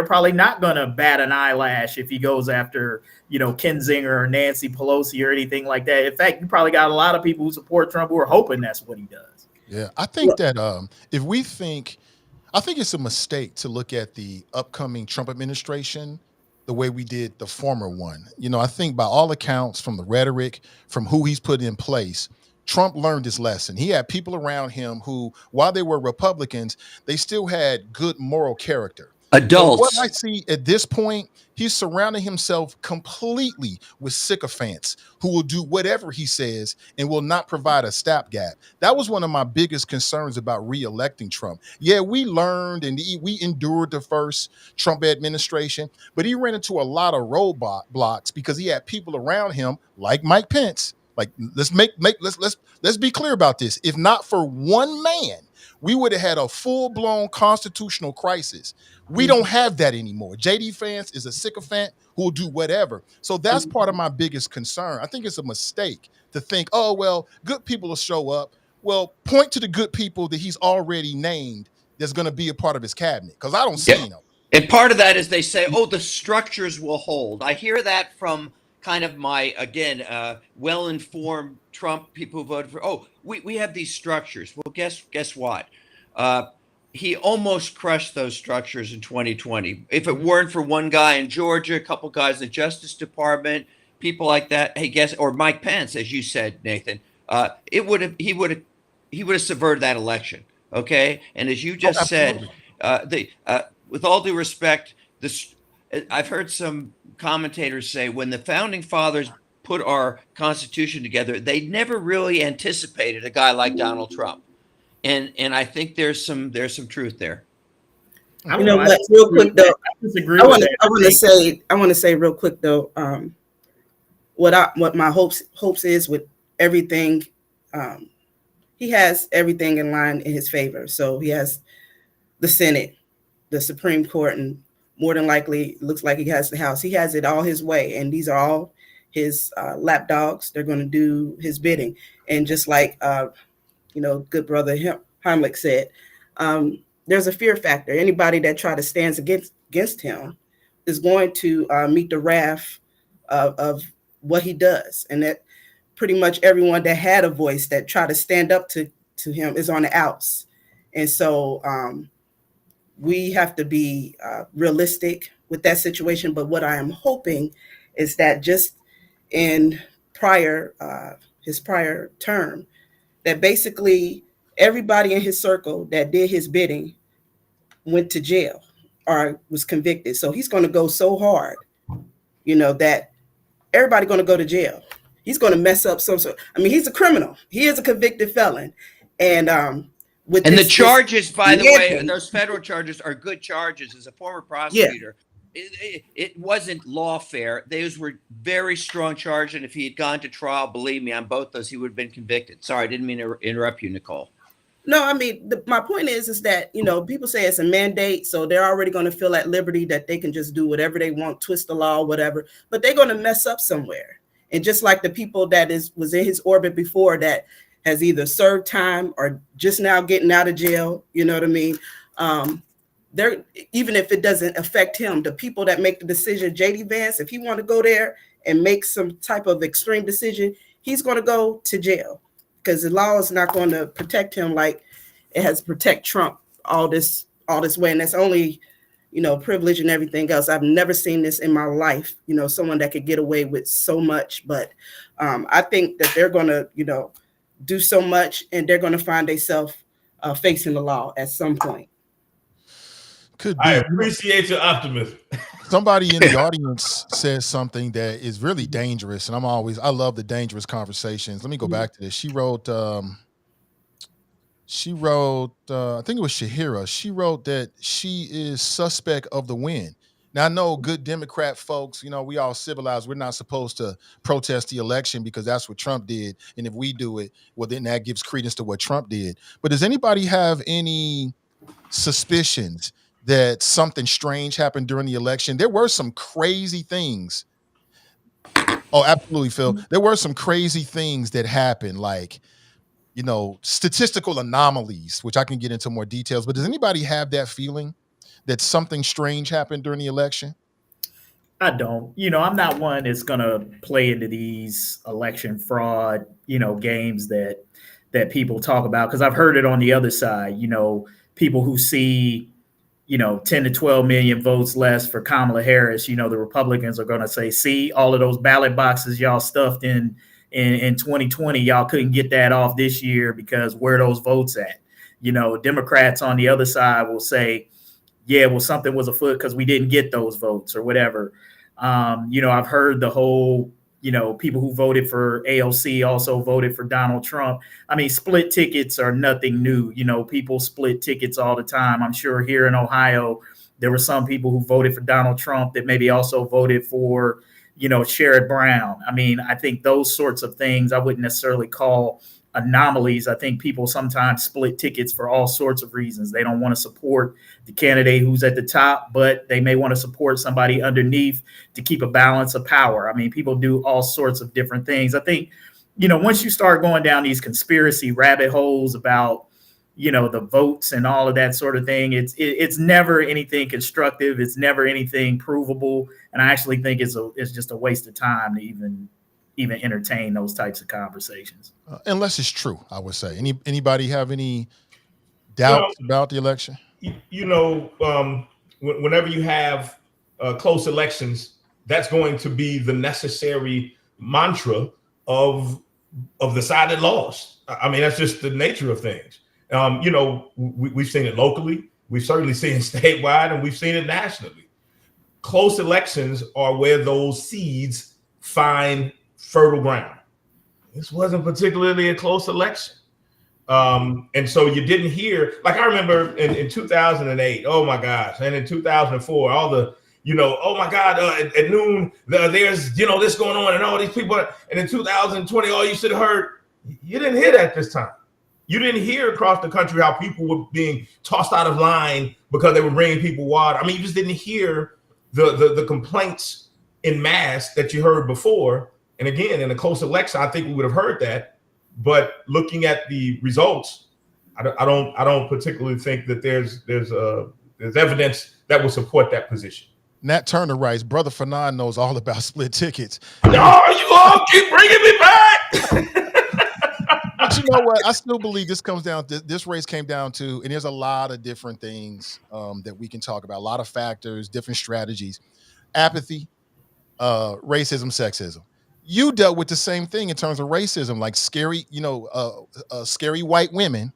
probably not gonna bat an eyelash if he goes after, Kinzinger or Nancy Pelosi or anything like that. In fact, you probably got a lot of people who support Trump who are hoping that's what he does. Yeah, I think that I think it's a mistake to look at the upcoming Trump administration the way we did the former one. I think by all accounts, from the rhetoric, from who he's put in place, Trump learned his lesson. He had people around him who, while they were Republicans, they still had good moral character. Adults. So what I see at this point, he's surrounding himself completely with sycophants who will do whatever he says and will not provide a stopgap. That was one of my biggest concerns about re-electing Trump. Yeah, we learned and we endured the first Trump administration, but he ran into a lot of roadblocks because he had people around him like Mike Pence. Like, let's be clear about this. If not for one man, we would have had a full-blown constitutional crisis. We don't have that anymore. J.D. Vance is a sycophant who will do whatever. So that's part of my biggest concern. I think it's a mistake to think, oh, well, good people will show up. Well, point to the good people that he's already named that's going to be a part of his cabinet, because I don't see them. And part of that is they say, oh, the structures will hold. I hear that from kind of my, again, well-informed Trump people who voted for, oh, we have these structures. Well, guess what? He almost crushed those structures in 2020. If it weren't for one guy in Georgia, a couple guys in the Justice Department, people like that, hey, or Mike Pence, as you said, Nathan, he would have subverted that election. Okay. And as you just said, with all due respect, I've heard some commentators say when the founding fathers put our Constitution together, they never really anticipated a guy like Donald Trump, and I think there's some truth there. You know what? Real quick though, I want to say real quick though, what my hopes is with everything. He has everything in line in his favor. So he has the Senate, the Supreme Court, and more than likely looks like he has the House. He has it all his way, and these are all his lapdogs. They're going to do his bidding. And just like good brother Hemlich said, there's a fear factor. Anybody that try to stand against him is going to meet the wrath of what he does, and that pretty much everyone that had a voice that tried to stand up to him is on the outs. And so we have to be realistic with that situation. But what I am hoping is that just in his prior term, that basically everybody in his circle that did his bidding went to jail or was convicted. So he's going to go so hard, that everybody going to go to jail. He's going to mess up some sort. I mean, he's a criminal. He is a convicted felon. And the charges, by the way, those federal charges are good charges. As a former prosecutor, it wasn't lawfare. Those were very strong charges. And if he had gone to trial, believe me, on both those, he would have been convicted. Sorry, I didn't mean to interrupt you, Nicole. No, I mean, my point is that, people say it's a mandate. So they're already going to feel at liberty that they can just do whatever they want, twist the law, whatever. But they're going to mess up somewhere. And just like the people that was in his orbit before that has either served time or just now getting out of jail, you know what I mean? They're, even if it doesn't affect him, the people that make the decision, JD Vance, if he want to go there and make some type of extreme decision, he's going to go to jail because the law is not going to protect him like it has to protect Trump all this way. And that's only, privilege and everything else. I've never seen this in my life, someone that could get away with so much. But I think that they're going to, do so much and they're going to find themselves facing the law at some point. Could be. I appreciate your optimism. Somebody in the audience says something that is really dangerous. And I love the dangerous conversations. Let me go back to this. She wrote, I think it was Shahira. She wrote that she is suspect of the win. Now, I know good Democrat folks, we all civilized. We're not supposed to protest the election because that's what Trump did. And if we do it, well, then that gives credence to what Trump did. But does anybody have any suspicions that something strange happened during the election? There were some crazy things. Oh, absolutely, Phil. There were some crazy things that happened, like, statistical anomalies, which I can get into more details. But does anybody have that feeling that something strange happened during the election? I don't. I'm not one that's going to play into these election fraud, games that people talk about, because I've heard it on the other side. People who see 10 to 12 million votes less for Kamala Harris, the Republicans are going to say, see, all of those ballot boxes y'all stuffed in 2020, y'all couldn't get that off this year because where are those votes at? Democrats on the other side will say, yeah, well, something was afoot because we didn't get those votes or whatever. I've heard the whole, people who voted for AOC also voted for Donald Trump. I mean, split tickets are nothing new. People split tickets all the time. I'm sure here in Ohio, there were some people who voted for Donald Trump that maybe also voted for, Sherrod Brown. I mean, I think those sorts of things I wouldn't necessarily call anomalies. I think people sometimes split tickets for all sorts of reasons. They don't want to support the candidate who's at the top, but they may want to support somebody underneath to keep a balance of power. I mean, people do all sorts of different things. I think, once you start going down these conspiracy rabbit holes about, the votes and all of that sort of thing. It's never anything constructive. It's never anything provable. And I actually think it's just a waste of time to even entertain those types of conversations. Unless it's true, I would say. Anybody have any doubts about the election? Whenever you have close elections, that's going to be the necessary mantra of the side that lost. I mean, that's just the nature of things. We've seen it locally, we've certainly seen it statewide, and we've seen it nationally. Close elections are where those seeds find fertile ground. This wasn't particularly a close election. And so you didn't hear, like I remember in 2008, oh my gosh, and in 2004, all the, oh my God, at noon, there's, this going on and all these people. And in 2020, all you should have heard, you didn't hear that this time. You didn't hear across the country how people were being tossed out of line because they were bringing people water. I mean, you just didn't hear the complaints in mass that you heard before. And again, in a close election, I think we would have heard that. But looking at the results, I don't particularly think that there's evidence that will support that position. Nat Turner writes, Brother Fsanon knows all about split tickets. No, you all keep bringing me back. But you know what? I still believe this race came down to, and there's a lot of different things that we can talk about, a lot of factors, different strategies, apathy, racism, sexism. You dealt with the same thing in terms of racism, like scary, scary white women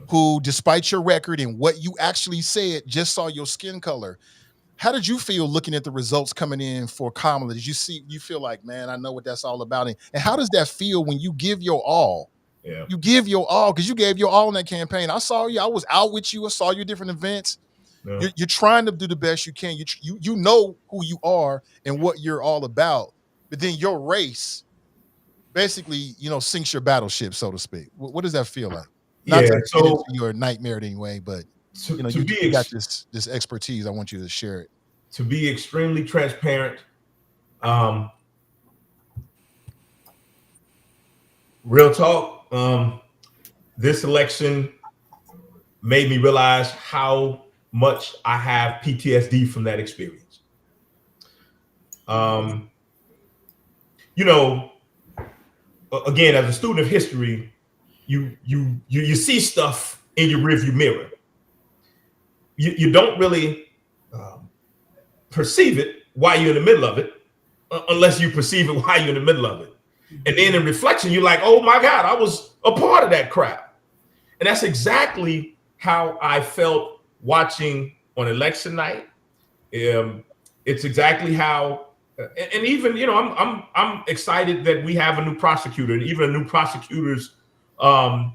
who, despite your record and what you actually said, just saw your skin color. How did you feel looking at the results coming in for Kamala? Did you feel like, man, I know what that's all about? And how does that feel when you give your all? Yeah. You give your all, because you gave your all in that campaign. I saw you. I was out with you. I saw you at different events. Yeah. You're trying to do the best you can. You know who you are and what you're all about. But then your race basically, sinks your battleship, so to speak. What does that feel like? Not to get into your nightmare anyway, but you got this expertise. I want you to share it. To be extremely transparent, real talk, this election made me realize how much I have PTSD from that experience. Again, as a student of history, you see stuff in your rearview mirror. You don't really perceive it while you're in the middle of it, unless you perceive it while you're in the middle of it. And then in reflection, you're like, oh my God, I was a part of that crap. And that's exactly how I felt watching on election night. It's exactly how, and even, I'm excited that we have a new prosecutor, and even a new prosecutor's, how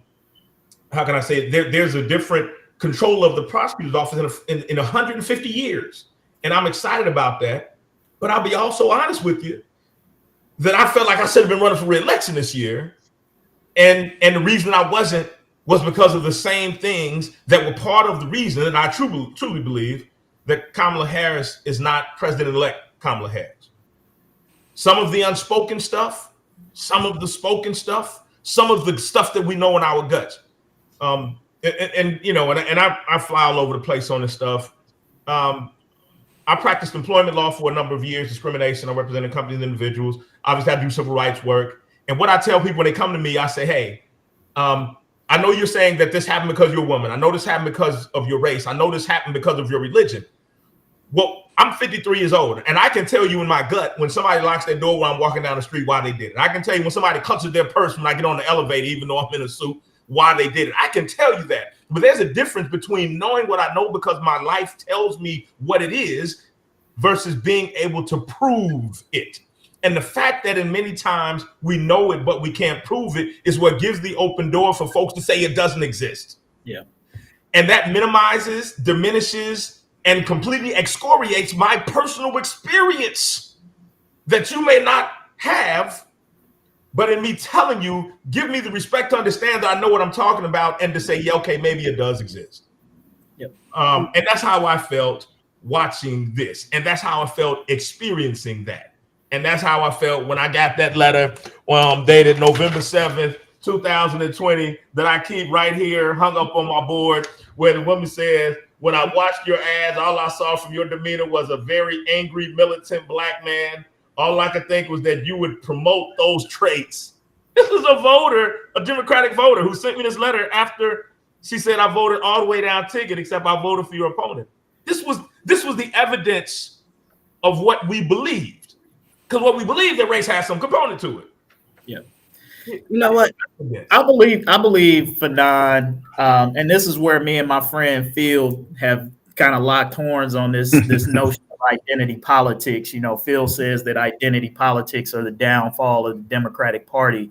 can I say it? There's a different control of the prosecutor's office in 150 years. And I'm excited about that. But I'll be also honest with you that I felt like I should have been running for re-election this year. And the reason I wasn't was because of the same things that were part of the reason, and I truly believe that Kamala Harris is not President-elect Kamala Harris. Some of the unspoken stuff, some of the spoken stuff, some of the stuff that we know in our guts. I fly all over the place on this stuff. I practiced employment law for a number of years, discrimination. I represented companies and individuals. Obviously, I do civil rights work. And what I tell people when they come to me, I say, hey, I know you're saying that this happened because you're a woman. I know this happened because of your race. I know this happened because of your religion. Well, I'm 53 years old, and I can tell you in my gut when somebody locks their door when I'm walking down the street why they did it. I can tell you when somebody clutches their purse when I get on the elevator, even though I'm in a suit, why they did it. I can tell you that. But there's a difference between knowing what I know because my life tells me what it is versus being able to prove it. And the fact that in many times we know it, but we can't prove it is what gives the open door for folks to say it doesn't exist. Yeah. And that minimizes, diminishes, and completely excoriates my personal experience that you may not have. But in me telling you, give me the respect to understand that I know what I'm talking about and to say, yeah, okay, maybe it does exist. Yep. And that's how I felt watching this. And that's how I felt experiencing that. And that's how I felt when I got that letter dated November 7th, 2020 that I keep right here, hung up on my board, where the woman says, "When I watched your ads, all I saw from your demeanor was a very angry, militant black man. All I could think was that you would promote those traits." This is a voter, a Democratic voter, who sent me this letter after she said I voted all the way down ticket, except I voted for your opponent. This was the evidence of what we believed, because what we believed, that race has some component to it. Yeah. You know what? I believe Fsanon, and this is where me and my friend Phil have kind of locked horns on this notion of identity politics. You know, Phil says that identity politics are the downfall of the Democratic Party.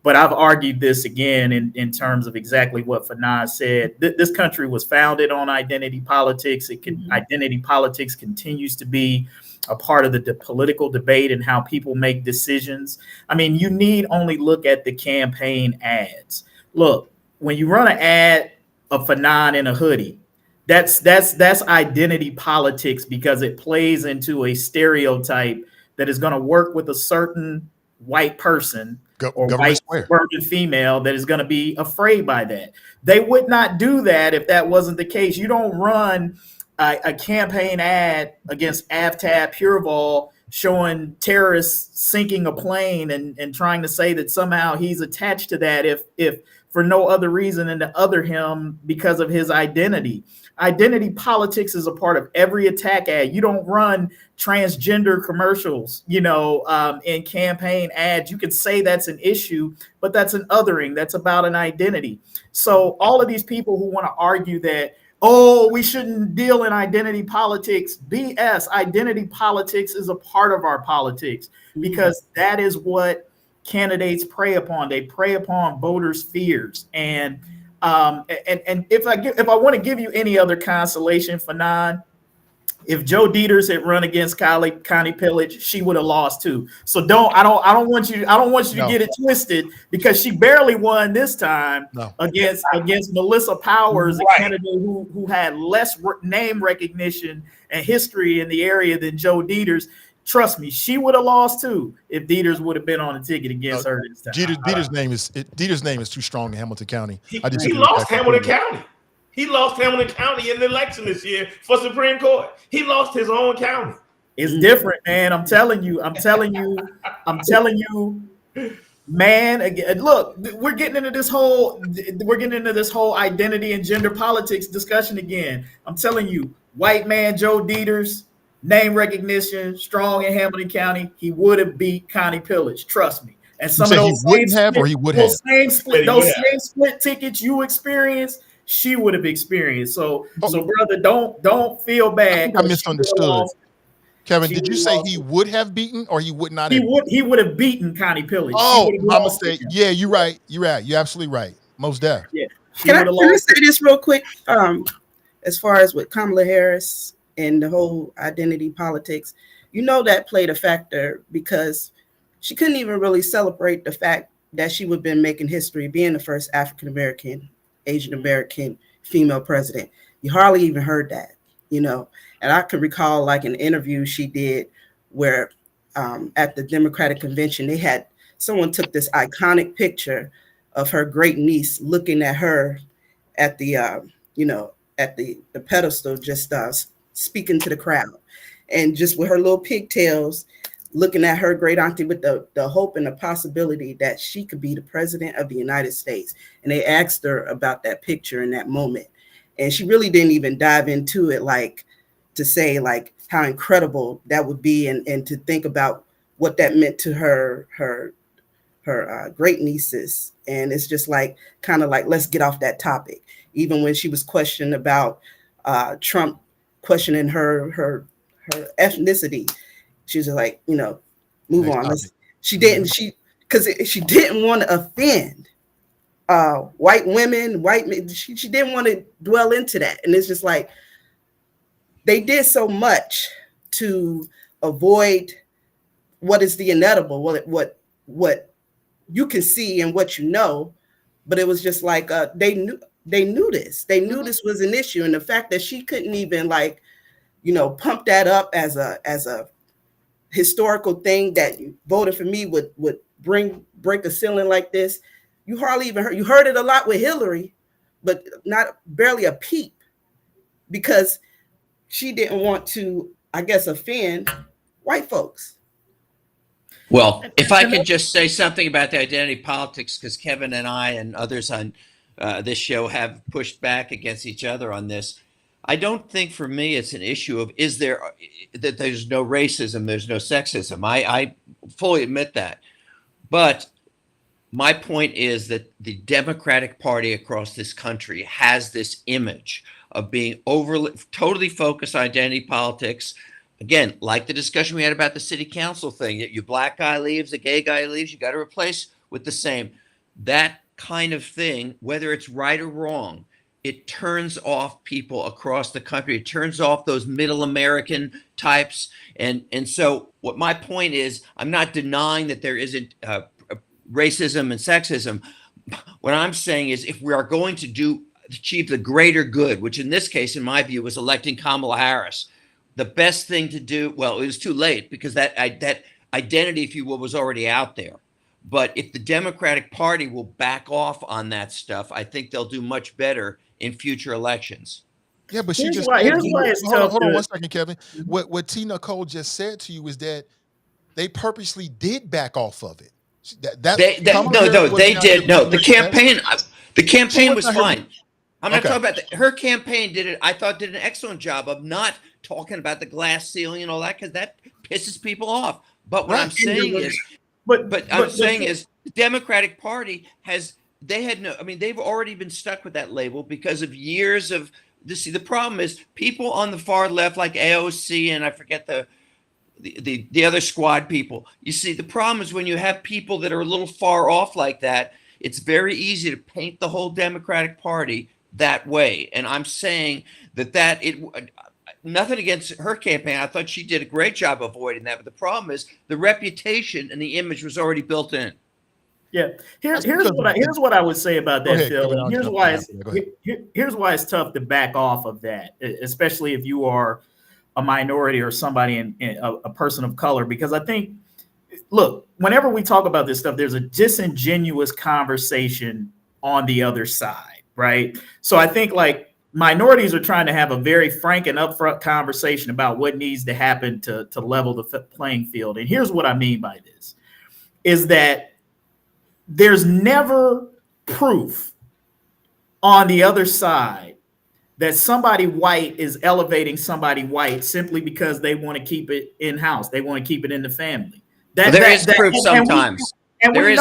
But I've argued this again in terms of exactly what Fsanon said. This country was founded on identity politics. Identity politics continues to be a part of the political debate and how people make decisions. I mean, you need only look at the campaign ads. Look, when you run an ad of Fsanon in a hoodie, that's identity politics, because it plays into a stereotype that is going to work with a certain white person or white suburban female that is going to be afraid by that. They would not do that if that wasn't the case. You don't run a campaign ad against Avtab Pureval showing terrorists sinking a plane and trying to say that somehow he's attached to that if for no other reason than to other him because of his identity. Identity politics is a part of every attack ad. You don't run transgender commercials, in campaign ads. You can say that's an issue, but that's an othering. That's about an identity. So all of these people who want to argue that, oh, we shouldn't deal in identity politics, BS. Identity politics is a part of our politics, because that is what candidates prey upon. They prey upon voters' fears. And if I want to give you any other consolation, Fsanon, if Joe Dieters had run against Connie Pillage, she would have lost too. So I don't want you to get it twisted, because she barely won this time against Melissa Powers, a candidate who had less name recognition and history in the area than Joe Dieters. Trust me, she would have lost too if Dieters would have been on the ticket against her this time. Dieters' name is too strong in Hamilton County. He lost Hamilton County. He lost Hamilton County in the election this year for Supreme Court. He lost his own county. It's different, man. I'm telling you, man. Again, look, we're getting into this whole identity and gender politics discussion again. I'm telling you, white man Joe Dieters, name recognition, strong in Hamilton County, he would have beat Connie Pillage. Trust me. And some of those same split tickets you experienced, she would have experienced. So brother, don't feel bad. I misunderstood. Kevin, did you say he would have beaten or he would not have? He would have beaten Connie Pillage. Oh, my mistake. Yeah, you're right. You're absolutely right. Most definitely. Yeah. Can I say this real quick? As far as with Kamala Harris and the whole identity politics, that played a factor, because she couldn't even really celebrate the fact that she would have been making history, being the first African-American, Asian-American female president. You hardly even heard that, And I could recall like an interview she did where at the Democratic convention, someone took this iconic picture of her great niece looking at her at the, at the pedestal, just speaking to the crowd, and just with her little pigtails, looking at her great auntie with the hope and the possibility that she could be the president of the United States. And they asked her about that picture in that moment. And she really didn't even dive into it, like to say like how incredible that would be, and to think about what that meant to her great nieces. And it's just like, kind of like, let's get off that topic. Even when she was questioned about Trump questioning her ethnicity, she was just like, move on. She didn't want to offend white women, white men. She didn't want to dwell into that. And it's just like, they did so much to avoid what is the inedible, what you can see and what but it was just like they knew this. They knew this was an issue, and the fact that she couldn't even pump that up as a historical thing that voted for me would break a ceiling like this. You hardly even heard. You heard it a lot with Hillary, but barely a peep, because she didn't want to, I guess, offend white folks. Well, if I can just say something about the identity politics, because Kevin and I and others on this show have pushed back against each other on this. I don't think for me it's an issue of that there's no racism, there's no sexism. I fully admit that. But my point is that the Democratic Party across this country has this image of being totally focused on identity politics. Again, like the discussion we had about the city council thing, that your black guy leaves, the gay guy leaves, you got to replace with the same. That kind of thing, whether it's right or wrong, it turns off people across the country. It turns off those middle American types. And so what my point is, I'm not denying that there isn't racism and sexism. What I'm saying is, if we are going to achieve the greater good, which in this case, in my view, was electing Kamala Harris, the best thing to do, well, it was too late because that identity, if you will, was already out there. But if the Democratic Party will back off on that stuff, I think they'll do much better in future elections. Yeah, but here's why it's tough. Hold on 1 second, Kevin. What T. Nicole just said to you is that they purposely did back off of it. They did. No, the campaign was fine. I'm not talking about that. Her campaign did an excellent job of not talking about the glass ceiling and all that, because that pisses people off. But what I'm saying is, the Democratic Party they've already been stuck with that label because of years of this. See, the problem is people on the far left, like AOC, and I forget the other squad people. You see, the problem is when you have people that are a little far off like that, it's very easy to paint the whole Democratic Party that way. And I'm saying nothing against her campaign. I thought she did a great job avoiding that. But the problem is the reputation and the image was already built in. Yeah. Here's what I would say about that, Phil. And here's why it's tough to back off of that, especially if you are a minority or somebody a person of color, because I think, look, whenever we talk about this stuff, there's a disingenuous conversation on the other side, right? So I think like minorities are trying to have a very frank and upfront conversation about what needs to happen to level the playing field. And here's what I mean by this, is that there's never proof on the other side that somebody white is elevating somebody white simply because they want to keep it in-house. They want to keep it in the family. There is proof sometimes. And we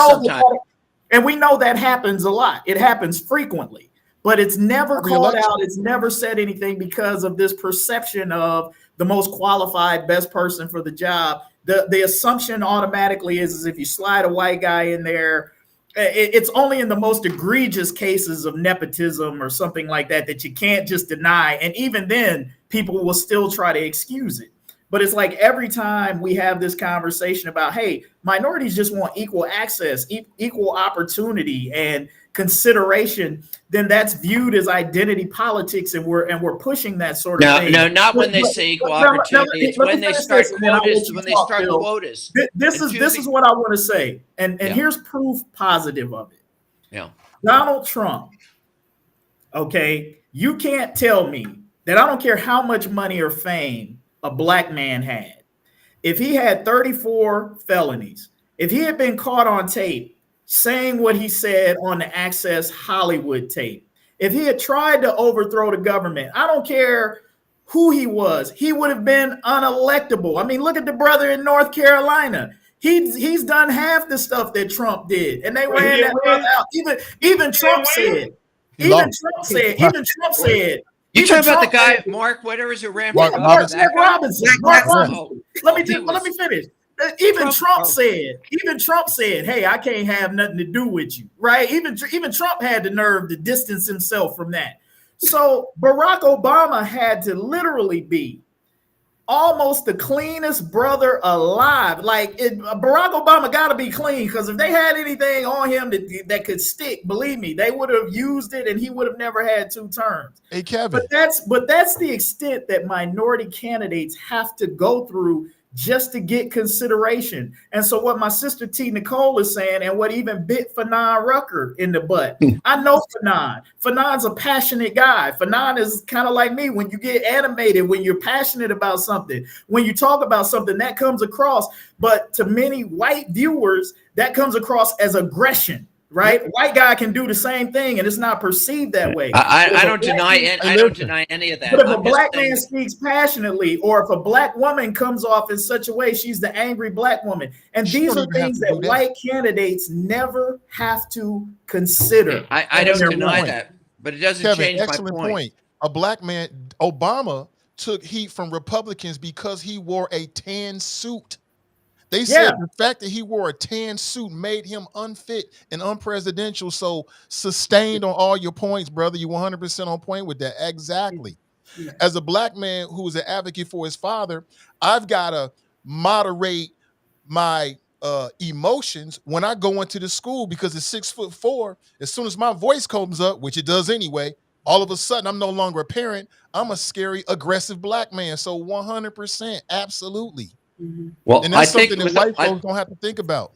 know that happens a lot. It happens frequently, but it's never called out. It's never said anything because of this perception of the most qualified, best person for the job. The assumption automatically is if you slide a white guy in there, it's only in the most egregious cases of nepotism or something like that you can't just deny. And even then, people will still try to excuse it. But it's like every time we have this conversation about, hey, minorities just want equal access, equal opportunity and consideration, then that's viewed as identity politics, and we're pushing that sort of thing. No, not when they say equal opportunity. It's when they start quotas. When they start quotas. This is what I want to say, and here's proof positive of it. Yeah, Donald Trump. Okay, you can't tell me that I don't care how much money or fame a black man had. If he had 34 felonies, if he had been caught on tape saying what he said on the Access Hollywood tape, if he had tried to overthrow the government, I don't care who he was, he would have been unelectable. I mean, look at the brother in North Carolina. He's done half the stuff that Trump did, and they ran that brother out. Even Trump said. You talking about the guy, Mark, whatever is a ran Mark Robinson. Let me finish. Even Trump said, hey, I can't have nothing to do with you, right? Even Trump had the nerve to distance himself from that. So Barack Obama had to literally be almost the cleanest brother alive. Barack Obama got to be clean, because if they had anything on him that could stick, believe me, they would have used it, and he would have never had 2 terms. Hey, Kevin. But that's the extent that minority candidates have to go through just to get consideration. And so what my sister T. Nicole is saying, and what even bit Fsanon Rucker in the butt. I know Fsanon. Fsanon's a passionate guy. Fsanon is kind of like me. When you get animated, when you're passionate about something, when you talk about something, that comes across. But to many white viewers, that comes across as aggression. Right, white guy can do the same thing, and it's not perceived that way. I don't deny it. I don't deny any of that. But if a black man speaks passionately, or if a black woman comes off in such a way, she's the angry black woman. And these are things that white candidates never have to consider. I don't deny that, but it doesn't change my point. A black man, Obama took heat from Republicans because he wore a tan suit. They said the fact that he wore a tan suit made him unfit and unpresidential. So sustained on all your points, brother. You 100% on point with that. Exactly. Yeah. As a black man who is an advocate for his father, I've got to moderate my emotions when I go into the school, because at 6'4", as soon as my voice comes up, which it does anyway, all of a sudden I'm no longer a parent. I'm a scary, aggressive black man. So 100%, absolutely. Mm-hmm. Well, and that's something that white folks don't have to think about.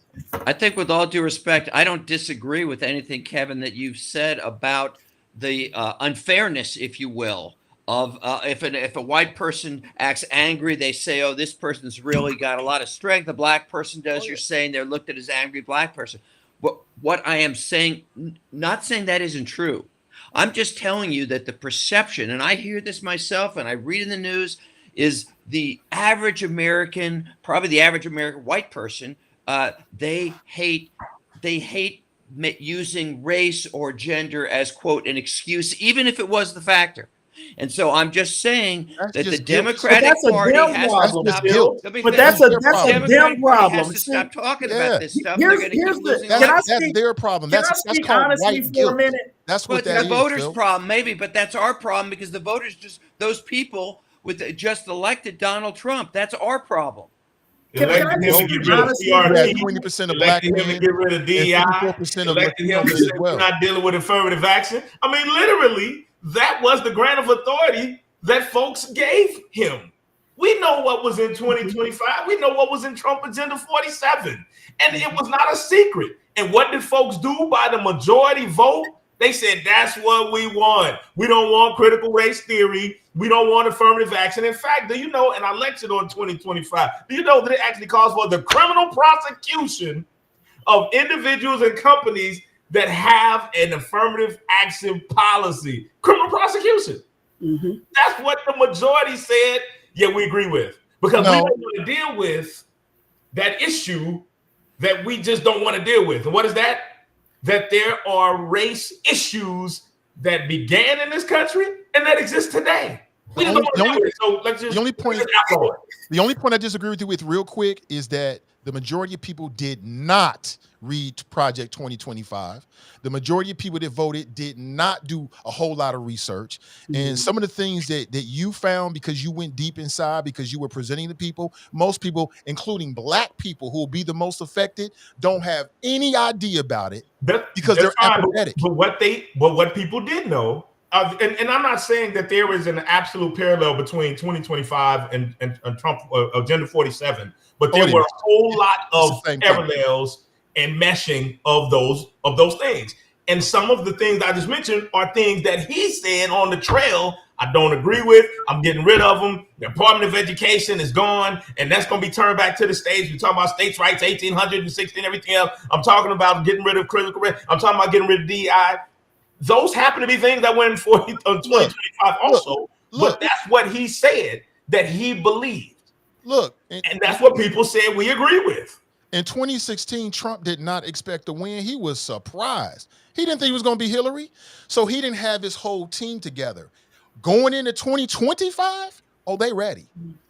I think, with all due respect, I don't disagree with anything, Kevin, that you've said about the unfairness, if you will, of if a white person acts angry, they say, "Oh, this person's really got a lot of strength." The black person does. You're saying they're looked at as angry black person. But what I am saying, not saying that isn't true. I'm just telling you that the perception, and I hear this myself, and I read in the news, is the average American, probably the average American white person, they hate using race or gender as, quote, an excuse, even if it was the factor. And so I'm just saying that the Democratic Party has to stop. But that's a damn problem. Has to stop talking about this stuff. That's their problem. That's called white guilt. That's what that is. The voters' problem, maybe, but that's our problem, because the voters, just those people just elected Donald Trump. That's our problem. Elected him to get rid of CRT. 20% of black men. Elected him to get rid of DEI. Elected him to say we're not dealing with affirmative action. I mean, literally, that was the grant of authority that folks gave him. We know what was in 2025. We know what was in Trump Agenda 47. And it was not a secret. And what did folks do by the majority vote? They said, that's what we want. We don't want critical race theory. We don't want affirmative action. In fact, do you know, and I lectured on 2025, do you know that it actually calls for the criminal prosecution of individuals and companies that have an affirmative action policy? Criminal prosecution. Mm-hmm. That's what the majority said, yeah, we agree with. Because we don't want to deal with that issue that we just don't want to deal with. And what is that? That there are race issues that began in this country and that exist today. The only point I disagree with you with real quick is that the majority of people did not read Project 2025. The majority of people that voted did not do a whole lot of research. Mm-hmm. And some of the things that you found, because you went deep inside, because you were presenting to people, most people, including black people who will be the most affected, don't have any idea about it because they're apathetic. But what people did know, and I'm not saying that there is an absolute parallel between 2025 and Trump Agenda 47, but there were a whole lot of parallels and meshing of those things. And some of the things I just mentioned are things that he said on the trail I don't agree with. I'm getting rid of them. The Department of Education is gone, and that's going to be turned back to the states. We're talking about states' rights, 1816, everything else. I'm talking about getting rid of critical race. I'm talking about getting rid of DEI. Those happen to be things that went in 2025 also. But that's what he said that he believed. And that's what people said we agree with. In 2016, Trump did not expect to win. He was surprised. He didn't think he was going to be Hillary. So he didn't have his whole team together. Going into 2025, they ready.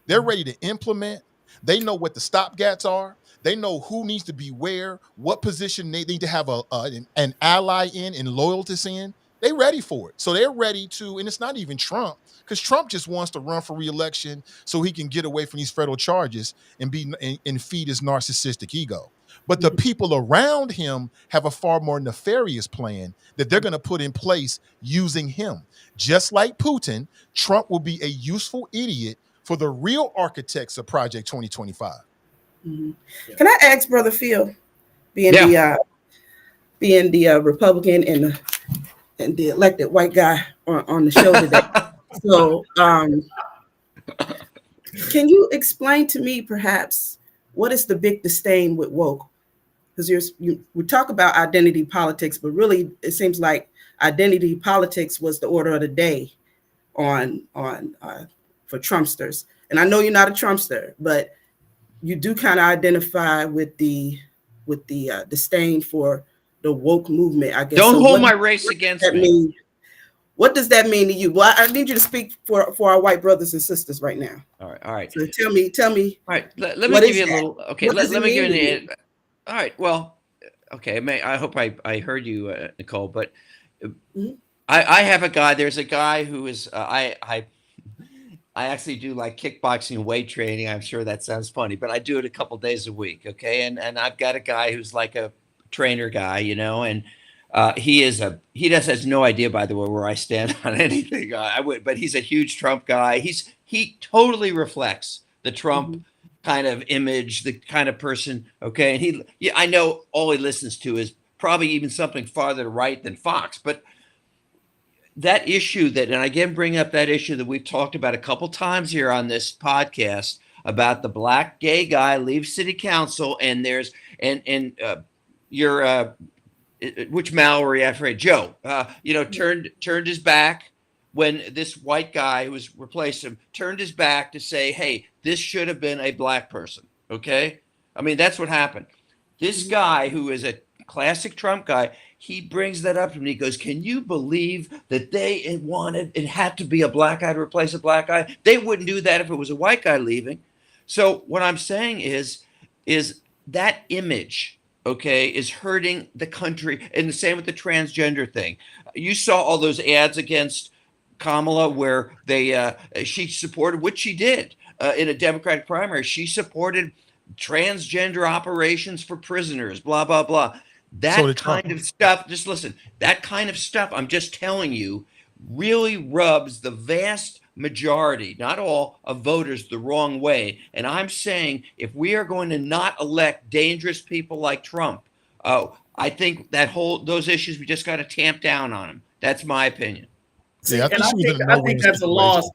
They're ready to implement. They know what the stopgaps are. They know who needs to be where, what position they need to have an ally in and loyalties in. They're ready for it. So they're ready to, and it's not even Trump, because Trump just wants to run for re-election so he can get away from these federal charges and feed his narcissistic ego. But the people around him have a far more nefarious plan that they're going to put in place using him. Just like Putin, Trump will be a useful idiot for the real architects of Project 2025. Mm-hmm. Can I ask Brother Phil, being the Republican and the elected white guy on the show today? So, can you explain to me perhaps what is the big disdain with woke? Because we talk about identity politics, but really it seems like identity politics was the order of the day on for Trumpsters. And I know you're not a Trumpster, but you do kind of identify with the disdain for the woke movement, I guess. Don't hold my race against me. What does that mean to you? Well, I need you to speak for our white brothers and sisters right now. All right. So tell me. All right, let me give you a little. Okay, let me give you all right. Well, okay. I hope I heard you, Nicole. But I have a guy. There's a guy who is I actually do like kickboxing and weight training. I'm sure that sounds funny, but I do it a couple days a week. Okay, and I've got a guy who's like a trainer guy, and he has no idea, by the way, where I stand on anything. But he's a huge Trump guy. He totally reflects the Trump kind of image, the kind of person. Okay, and I know all he listens to is probably even something farther to right than Fox, but that issue and I again bring up that issue that we've talked about a couple times here on this podcast about the black gay guy leaves city council, and there's which Mallory, I forget, Joe, turned his back when this white guy who was replaced him turned his back to say, hey, this should have been a black person. Okay. I mean, that's what happened. This guy who is a classic Trump guy, he brings that up to me. He goes, can you believe that they wanted, it had to be a black guy to replace a black guy? They wouldn't do that if it was a white guy leaving. So what I'm saying is that image, okay, is hurting the country. And the same with the transgender thing. You saw all those ads against Kamala where she supported what she did in a Democratic primary. She supported transgender operations for prisoners, blah, blah, blah. That kind of stuff, just listen, that kind of stuff, I'm just telling you, really rubs the vast majority, not all, of voters the wrong way. And I'm saying if we are going to not elect dangerous people like Trump, I think those issues, we just got to tamp down on them. That's my opinion. See, I think that's a loss.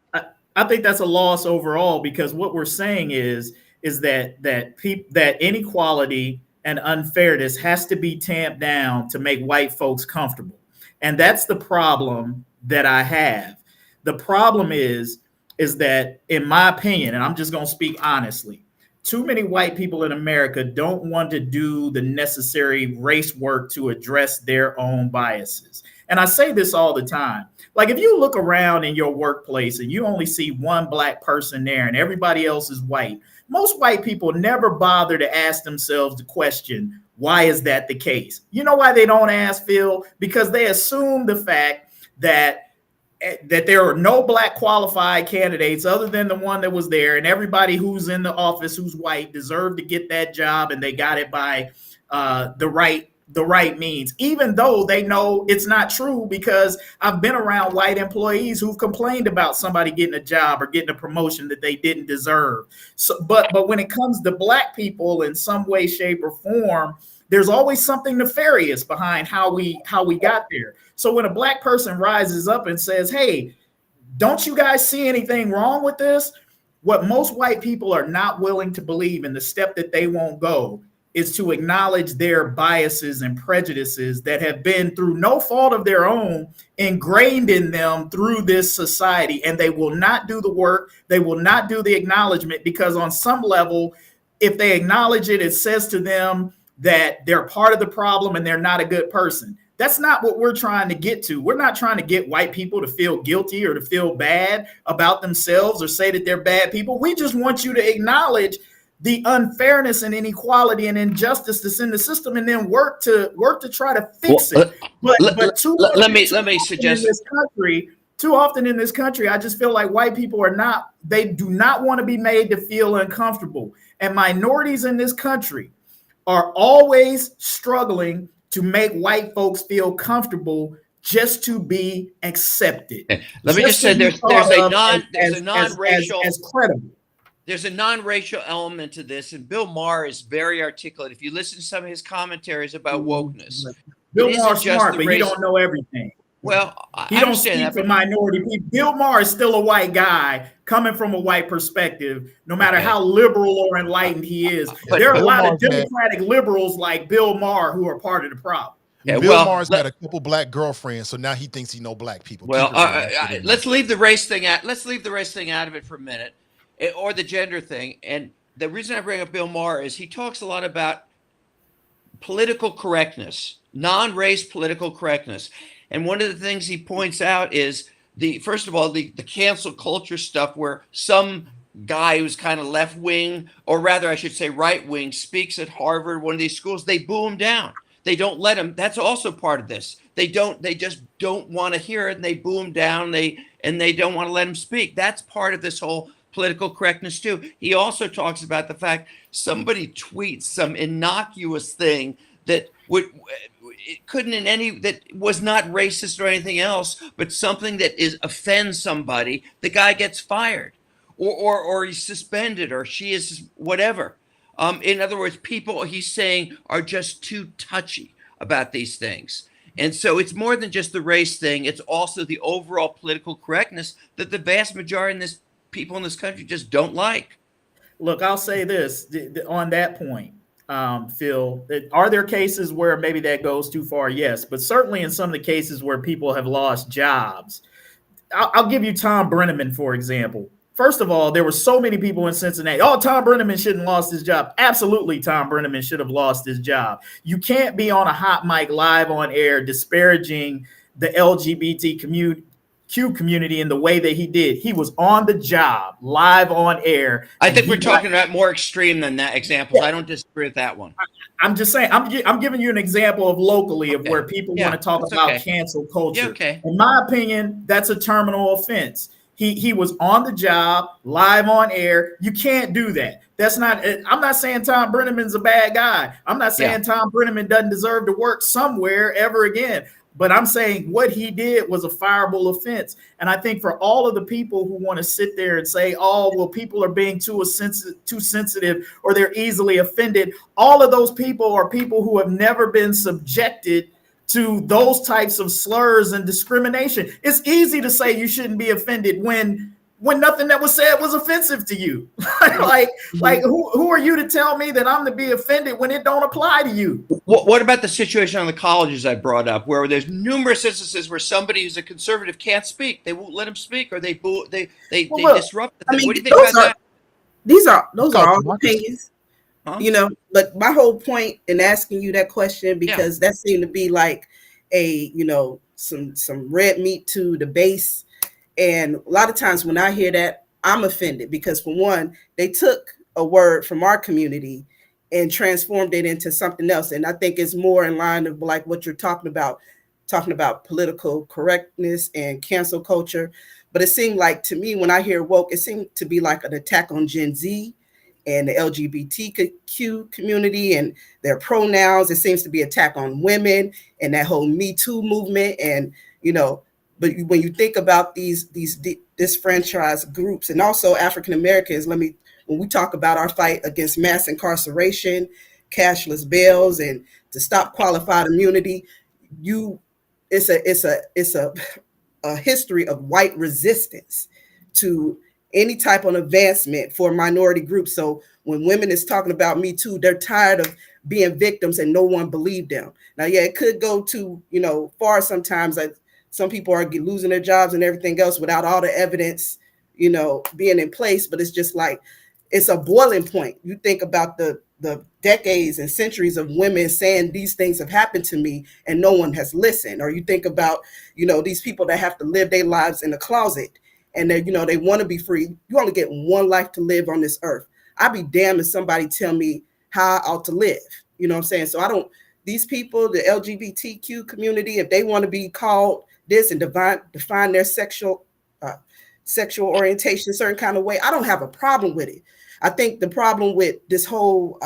I think that's a loss overall, because what we're saying is that inequality and unfairness has to be tamped down to make white folks comfortable. And that's the problem that I have. The problem is that, in my opinion, and I'm just going to speak honestly, too many white people in America don't want to do the necessary race work to address their own biases. And I say this all the time. Like, if you look around in your workplace and you only see one black person there and everybody else is white, most white people never bother to ask themselves the question, why is that the case? You know why they don't ask, Phil? Because they assume the fact that there are no black qualified candidates other than the one that was there, and everybody who's in the office who's white deserved to get that job, and they got it by the right means, even though they know it's not true, because I've been around white employees who've complained about somebody getting a job or getting a promotion that they didn't deserve. So, but when it comes to black people, in some way, shape, or form, there's always something nefarious behind how we got there. So when a black person rises up and says, hey, don't you guys see anything wrong with this? What most white people are not willing to believe, and the step that they won't go, is to acknowledge their biases and prejudices that have been, through no fault of their own, ingrained in them through this society. And they will not do the work. They will not do the acknowledgement, because on some level, if they acknowledge it, it says to them that they're part of the problem and they're not a good person. That's not what we're trying to get to. We're not trying to get white people to feel guilty or to feel bad about themselves or say that they're bad people. We just want you to acknowledge the unfairness and inequality and injustice that's in the system, and then work to try to fix it. But let me suggest, too often in this country, I just feel like white people they do not want to be made to feel uncomfortable. And minorities in this country are always struggling to make white folks feel comfortable just to be accepted. Let me just say there's a non-racial as credible. There's a non-racial element to this, and Bill Maher is very articulate. If you listen to some of his commentaries about wokeness, Bill Maher's smart, but he don't know everything. Well, he don't speak for minority people. Bill Maher is still a white guy coming from a white perspective, no matter how liberal or enlightened he is. There are a lot of Democratic liberals like Bill Maher who are part of the problem. Yeah, Bill Maher's got a couple black girlfriends, so now he thinks he know black people. Well, let's leave the race thing out. Let's leave the race thing out of it for a minute, or the gender thing. And the reason I bring up Bill Maher is he talks a lot about political correctness, non-race political correctness. And one of the things he points out is first of all, the cancel culture stuff where some guy who's kind of left wing, or rather I should say right wing, speaks at Harvard, one of these schools, they boo him down. They don't let him. That's also part of this. They just don't want to hear it, and they boo him down. They don't want to let him speak. That's part of this whole political correctness too. He also talks about the fact somebody tweets some innocuous thing that that was not racist or anything else, but something that offends somebody. The guy gets fired, or he's suspended, or she is whatever. In other words, people he's saying are just too touchy about these things. And so it's more than just the race thing. It's also the overall political correctness that the vast majority of people in this country just don't like. Look, I'll say this on that point, Phil. Are there cases where maybe that goes too far? Yes, but certainly in some of the cases where people have lost jobs. I'll give you Tom Brenneman, for example. First of all, there were so many people in Cincinnati. Oh, Tom Brenneman shouldn't have lost his job. Absolutely, Tom Brenneman should have lost his job. You can't be on a hot mic live on air disparaging the LGBTQ community in the way that he did. He was on the job, live on air. I think we're talking about more extreme than that examples. Yeah. I don't disagree with that one. I'm just saying, I'm giving you an example of locally of where people want to talk about cancel culture. In my opinion, that's a terminal offense. He was on the job, live on air. You can't do that. That's not. I'm not saying Tom Brenneman's a bad guy. I'm not saying Tom Brenneman doesn't deserve to work somewhere ever again. But I'm saying what he did was a fireable offense. And I think for all of the people who want to sit there and say, oh, well, people are being too sensitive or they're easily offended, all of those people are people who have never been subjected to those types of slurs and discrimination. It's easy to say you shouldn't be offended when nothing that was said was offensive to you. like who are you to tell me that I'm to be offended when it don't apply to you? What about the situation on the colleges I brought up, where there's numerous instances where somebody who's a conservative can't speak, they won't let him speak, or they disrupt the thing. What do you think about that? Those are all opinions. Huh? But my whole point in asking you that question, because that seemed to be like a, some red meat to the base. And a lot of times when I hear that, I'm offended because, for one, they took a word from our community and transformed it into something else. And I think it's more in line of like what you're talking about political correctness and cancel culture. But it seemed like, to me, when I hear woke, it seemed to be like an attack on Gen Z and the LGBTQ community and their pronouns. It seems to be an attack on women and that whole Me Too movement. And, but when you think about these disfranchised groups and also African Americans, when we talk about our fight against mass incarceration, cashless bails, and to stop qualified immunity, it's a history of white resistance to any type of advancement for minority groups. So when women is talking about Me Too, they're tired of being victims and no one believed them. Now, it could go to, far sometimes. Like some people are losing their jobs and everything else without all the evidence, being in place. But it's just like, it's a boiling point. You think about the decades and centuries of women saying these things have happened to me and no one has listened. Or you think about, these people that have to live their lives in a closet and they want to be free. You only get one life to live on this earth. I'd be damned if somebody tell me how I ought to live. You know what I'm saying? So these people, the LGBTQ community, if they want to be called this and define their sexual orientation a certain kind of way, I don't have a problem with it. I think the problem with this whole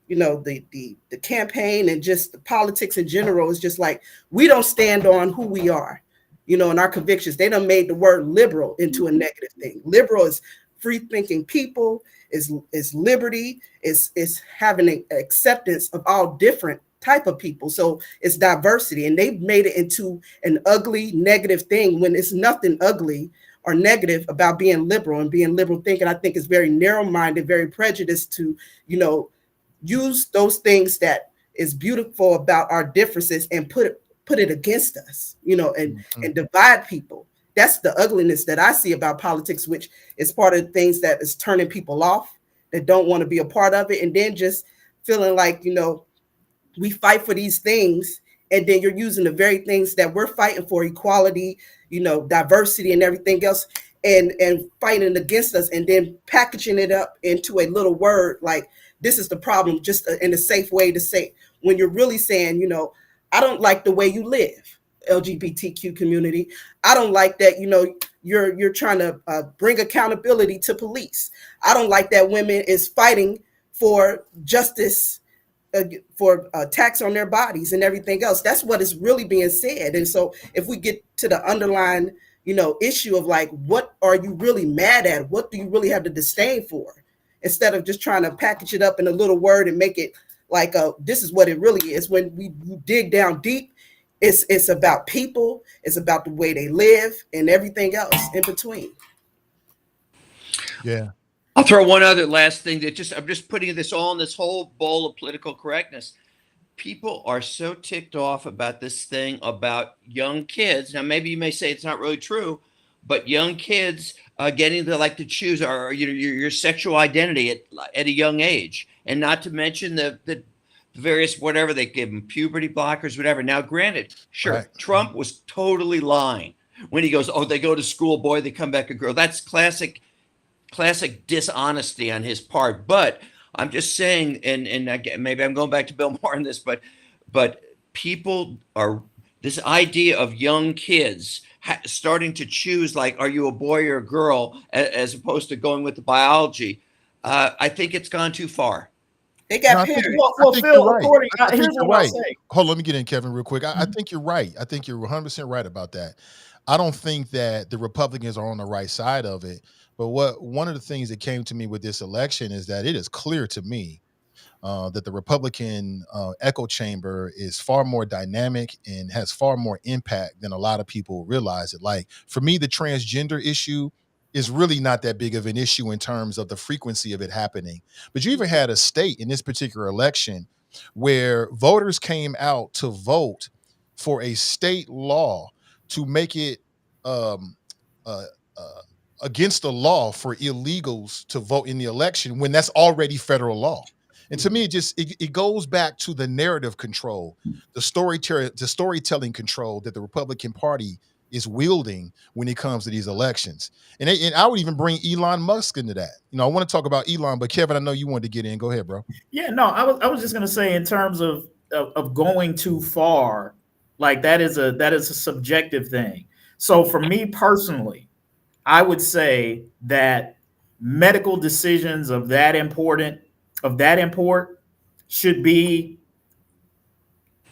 the campaign and just the politics in general is just like, we don't stand on who we are, and our convictions. They done made the word liberal into a negative thing. Liberal is free thinking people, is liberty, is having an acceptance of all different type of people. So it's diversity, and they've made it into an ugly, negative thing when it's nothing ugly or negative about being liberal. And being liberal thinking, I think, is very narrow-minded, very prejudiced to, use those things that is beautiful about our differences and put it against us, and divide people. That's the ugliness that I see about politics, which is part of the things that is turning people off, that don't want to be a part of it. And then just feeling like, we fight for these things, and then you're using the very things that we're fighting for, equality, diversity and everything else, and fighting against us, and then packaging it up into a little word like, this is the problem, just in a safe way to say, when you're really saying, I don't like the way you live, LGBTQ community. I don't like that, you're trying to bring accountability to police. I don't like that women is fighting for justice, for attacks on their bodies and everything else. That's what is really being said. And so if we get to the underlying, issue of like, what are you really mad at? What do you really have to disdain for? Instead of just trying to package it up in a little word and make it like, this is what it really is. When we dig down deep, it's about people, it's about the way they live and everything else in between. Yeah. I'll throw one other last thing that I'm just putting this all in this whole bowl of political correctness. People are so ticked off about this thing about young kids. Now, maybe you may say it's not really true, but young kids getting to choose your sexual identity at a young age, and not to mention the various whatever they give them, puberty blockers, whatever. Now, granted, sure, right. Trump was totally lying when he goes, "Oh, they go to school, boy, they come back a girl." That's classic dishonesty on his part. But I'm just saying, and again, maybe I'm going back to Bill Maher on this, but people are, this idea of young kids starting to choose, like, are you a boy or a girl, as opposed to going with the biology. I think it's gone too far. They got parents. Well, Phil, according, here's what I'll say. Hold on, let me get in, Kevin, real quick. I think you're right. I think you're 100% right about that. I don't think that the Republicans are on the right side of it. But one of the things that came to me with this election is that it is clear to me that the Republican echo chamber is far more dynamic and has far more impact than a lot of people realize it. Like, for me, the transgender issue is really not that big of an issue in terms of the frequency of it happening. But you even had a state in this particular election where voters came out to vote for a state law to make it against the law for illegals to vote in the election when that's already federal law. And to me, it goes back to the narrative control, the storytelling control that the Republican Party is wielding when it comes to these elections. And I would even bring Elon Musk into that. I want to talk about Elon, but Kevin, I know you wanted to get in. Go ahead, bro. Yeah, no, I was just going to say, in terms of going too far, like, that is a subjective thing. So for me personally, I would say that medical decisions of that import should be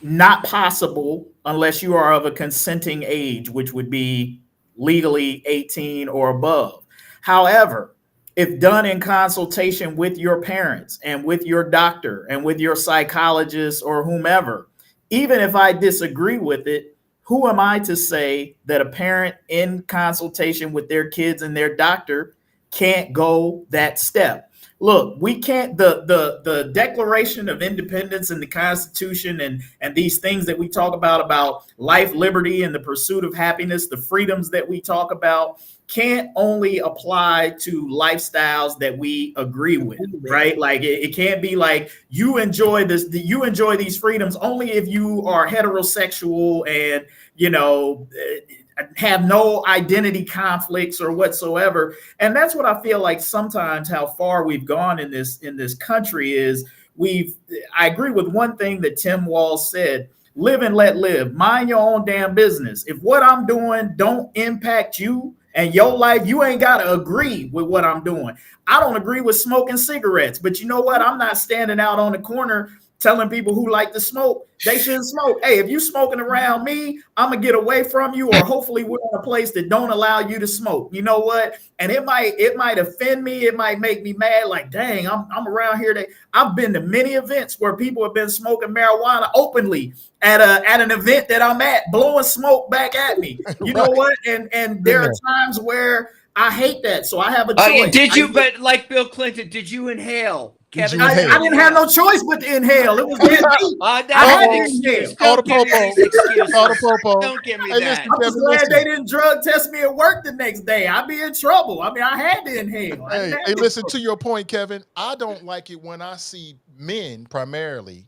not possible unless you are of a consenting age, which would be legally 18 or above. However, if done in consultation with your parents and with your doctor and with your psychologist or whomever, even if I disagree with it, who am I to say that a parent in consultation with their kids and their doctor can't go that step? Look, we can't, the Declaration of Independence and the Constitution and these things that we talk about life, liberty, and the pursuit of happiness, the freedoms that we talk about, can't only apply to lifestyles that we agree with, right? Like, it can't be like, you enjoy these freedoms only if you are heterosexual and, have no identity conflicts or whatsoever. And that's what I feel like sometimes how far we've gone in this country is I agree with one thing that Tim Walz said: live and let live, mind your own damn business. If what I'm doing don't impact you And your life, you ain't got to agree with what I'm doing. I don't agree with smoking cigarettes, but you know what? I'm not standing out on the corner telling people who like to smoke they shouldn't smoke. Hey, if you smoking around me, I'm gonna get away from you, or hopefully we're in a place that don't allow you to smoke. You know what? And it might offend me, it might make me mad, like, dang, I'm around here. I've been to many events where people have been smoking marijuana openly at an event that I'm at, blowing smoke back at me. You know what? And there are times where I hate that, so I have a choice. But like Bill Clinton, did you inhale? Kevin, I didn't have no choice but to inhale. It was that I had to inhale. Don't give me these excuses. Don't give me that. I'm just glad they didn't drug test me at work the next day. I'd be in trouble. I mean, I had to inhale. Hey, listen, to your point, Kevin, I don't like it when I see men primarily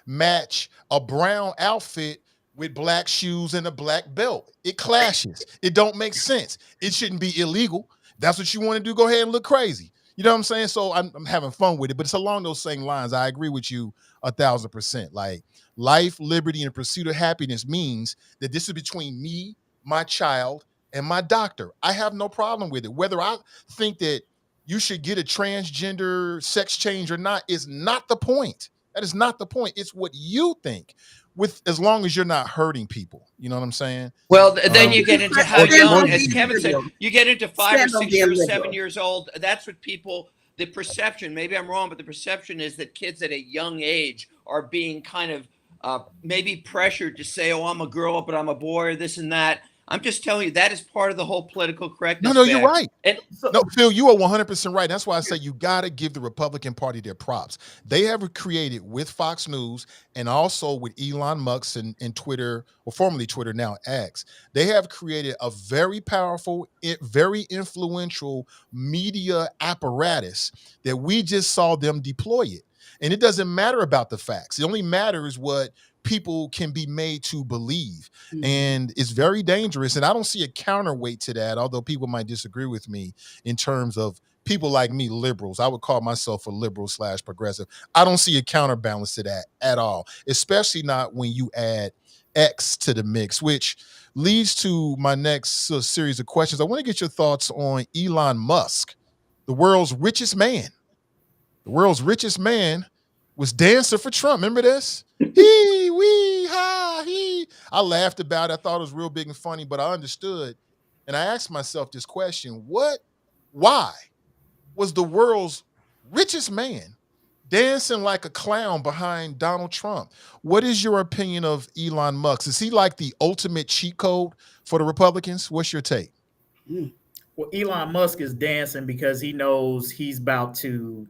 match a brown outfit with black shoes and a black belt. It clashes. It don't make sense. It shouldn't be illegal. That's what you want to do. Go ahead and look crazy. You know what I'm saying? So I'm having fun with it, but it's along those same lines. I agree with you 1,000%. Like, life, liberty, and pursuit of happiness means that this is between me, my child, and my doctor. I have no problem with it. Whether I think that you should get a transgender sex change or not is not the point. That is not the point. It's what you think, as long as you're not hurting people. You know what I'm saying? Well, then you get into how young, as Kevin said, you get into 5 or 6 years, 7 years old. That's what the perception, maybe I'm wrong, but the perception is that kids at a young age are being kind of maybe pressured to say, oh, I'm a girl, but I'm a boy, or this and that. I'm just telling you, that is part of the whole political correctness. No, you're right. And no, Phil, you are 100% right. That's why I say you got to give the Republican Party their props. They have created, with Fox News and also with Elon Musk and Twitter, or formerly Twitter, now X, they have created a very powerful, very influential media apparatus that we just saw them deploy it. And it doesn't matter about the facts. It only matters what people can be made to believe. And it's very dangerous. And I don't see a counterweight to that, although people might disagree with me in terms of people like me, liberals. I would call myself a liberal / progressive. I don't see a counterbalance to that at all, especially not when you add X to the mix, which leads to my next series of questions. I want to get your thoughts on Elon Musk, the world's richest man. The world's richest man was dancing for Trump. Remember this? He, we, ha, he. I laughed about it. I thought it was real big and funny, but I understood. And I asked myself this question: why was the world's richest man dancing like a clown behind Donald Trump? What is your opinion of Elon Musk? Is he like the ultimate cheat code for the Republicans? What's your take? Well, Elon Musk is dancing because he knows he's about to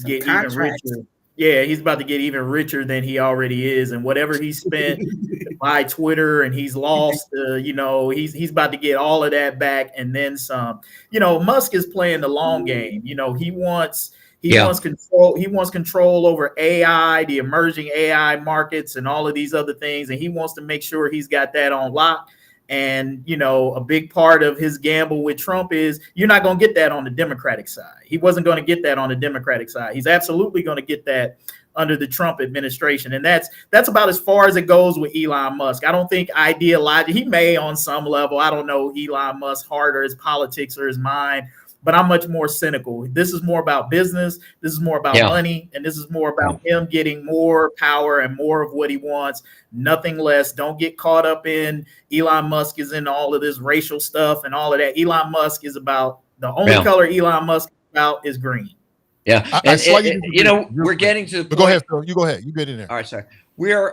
get even richer. Yeah, he's about to get even richer than he already is, and whatever he spent to buy Twitter, and he's lost. He's about to get all of that back and then some. Musk is playing the long game. He wants control. He wants control over AI, the emerging AI markets, and all of these other things, and he wants to make sure he's got that on lock. And, a big part of his gamble with Trump is you're not going to get that on the Democratic side. He wasn't going to get that on the Democratic side. He's absolutely going to get that under the Trump administration. And that's about as far as it goes with Elon Musk. I don't think he may on some level. I don't know Elon Musk's heart or his politics or his mind, but I'm much more cynical. This is more about business. This is more about money. And this is more about him getting more power and more of what he wants, nothing less. Don't get caught up in Elon Musk is in all of this racial stuff and all of that. Elon Musk is about the only color Elon Musk is about is green. Yeah. We're getting to the point. Go ahead, Phil. You go ahead. You get in there. All right, sorry.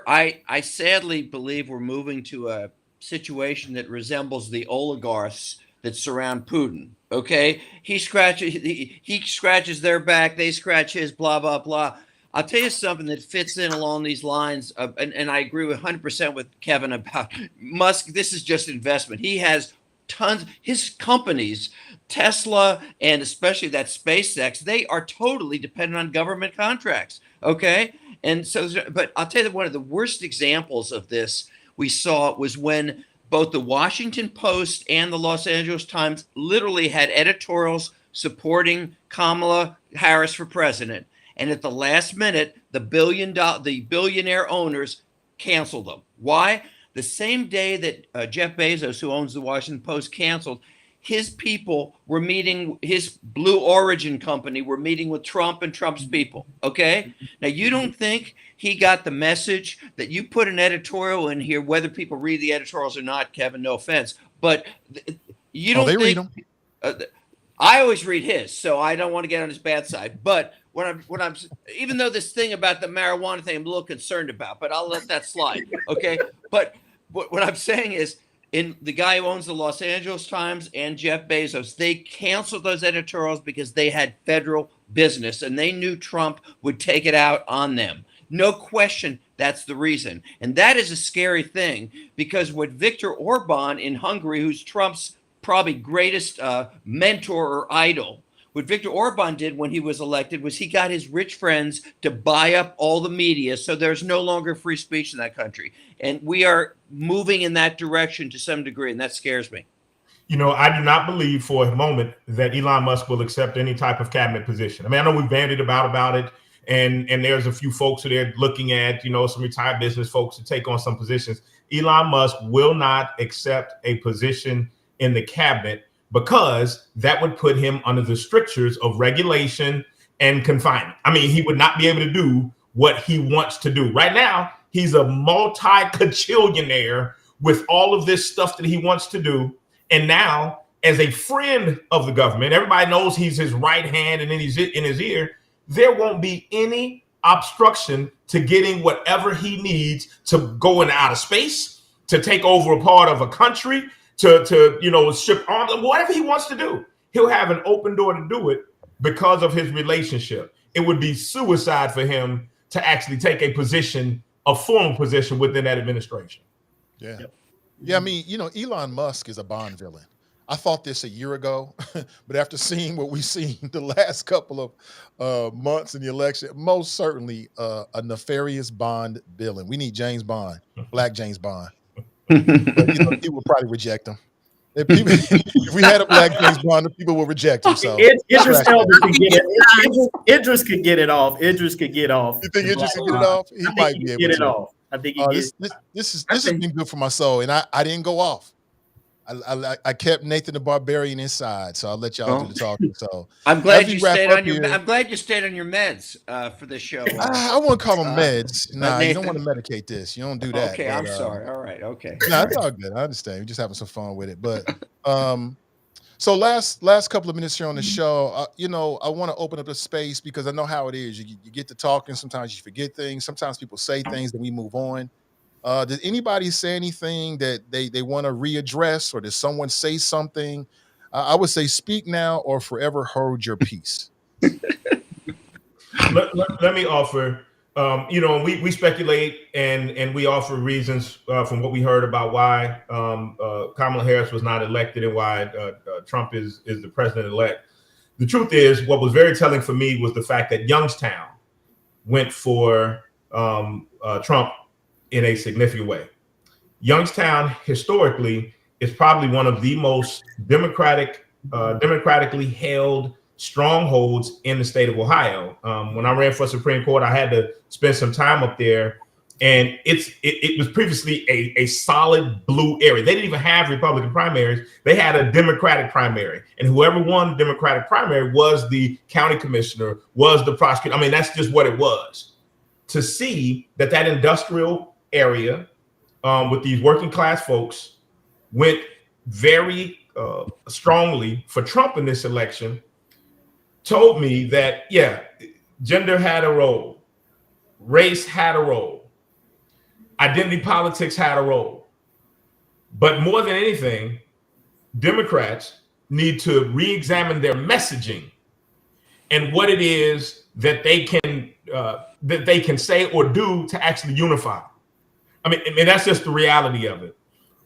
I sadly believe we're moving to a situation that resembles the oligarchs that surround Putin. Okay, he scratches their back, they scratch his, blah blah blah. I'll tell you something that fits in along these lines, and I agree 100% with Kevin about Musk. This is just investment. He has tons. His companies, Tesla, and especially that SpaceX, they are totally dependent on government contracts. Okay, and so, but I'll tell you that one of the worst examples of this we saw was when both the Washington Post and the Los Angeles Times literally had editorials supporting Kamala Harris for president. And at the last minute, the billionaire owners canceled them. Why? The same day that Jeff Bezos, who owns the Washington Post, canceled, his people were meeting, his Blue Origin company were meeting with Trump and Trump's people. Okay. Now, you don't think he got the message that you put an editorial in here, whether people read the editorials or not, Kevin, no offense, but you don't they think, read them. I always read his, so I don't want to get on his bad side. But when I'm, even though this thing about the marijuana thing, I'm a little concerned about, but I'll let that slide. Okay. But what I'm saying is, in the guy who owns the Los Angeles Times and Jeff Bezos, they canceled those editorials because they had federal business and they knew Trump would take it out on them. No question, that's the reason. And that is a scary thing, because what Viktor Orban in Hungary, who's Trump's probably greatest mentor or idol, what Viktor Orban did when he was elected was he got his rich friends to buy up all the media, so there's no longer free speech in that country. And we are moving in that direction to some degree, and that scares me. You know, I do not believe for a moment that Elon Musk will accept any type of cabinet position. I mean, I know we've bandied about it, and there's a few folks who are looking at, you know, some retired business folks to take on some positions. Elon Musk will not accept a position in the cabinet, because that would put him under the strictures of regulation and confinement. I mean, he would not be able to do what he wants to do. Right now, he's a multi-cajillionaire with all of this stuff that he wants to do. And now, as a friend of the government, everybody knows he's his right hand and in his ear, there won't be any obstruction to getting whatever he needs to go into outer space, to take over a part of a country, to you know, ship arms, whatever he wants to do. He'll have an open door to do it because of his relationship. It would be suicide for him to actually take a position, a formal position within that administration. Yeah. Yeah, I mean, you know, Elon Musk is a Bond villain. I thought this a year ago, but after seeing what we've seen the last couple of months in the election, most certainly a nefarious Bond villain. We need James Bond, Black James Bond. But, you know, people would probably reject him. If we had a Black James Bond, people would reject him. So Idris Elba could get it. Idris could get it off. Idris could get off. You think Idris could get it off? He might be able get to it off. I think this has been good for my soul, and I didn't go off. I kept Nathan the Barbarian inside, so I'll let y'all do the talking. So I'm glad you stayed on your. I'm glad you stayed on your meds for this show. I wouldn't call them meds. Nah, you don't want to medicate this. You don't do that. Okay, I'm sorry. All right, okay. No, it's all good. I understand. We're just having some fun with it. But so last couple of minutes here on the show, you know, I want to open up the space because I know how it is. You get to talking. Sometimes you forget things. Sometimes people say things, then we move on. Did anybody say anything that they want to readdress, or did someone say something? I would say speak now or forever hold your peace. Let me offer, you know, we speculate and we offer reasons from what we heard about why Kamala Harris was not elected and why Trump is the president-elect. The truth is, what was very telling for me was the fact that Youngstown went for Trump in a significant way. Youngstown historically is probably one of the most democratically held strongholds in the state of Ohio. When I ran for Supreme Court, I had to spend some time up there, and it was previously a solid blue area. They didn't even have Republican primaries. They had a Democratic primary, and whoever won the Democratic primary was the county commissioner, was the prosecutor. I mean, that's just what it was. To see that industrial area with these working class folks went very strongly for Trump in this election told me that, yeah, gender had a role, race had a role, identity politics had a role. But more than anything, Democrats need to re-examine their messaging and what it is that they can say or do to actually unify. I mean, that's just the reality of it.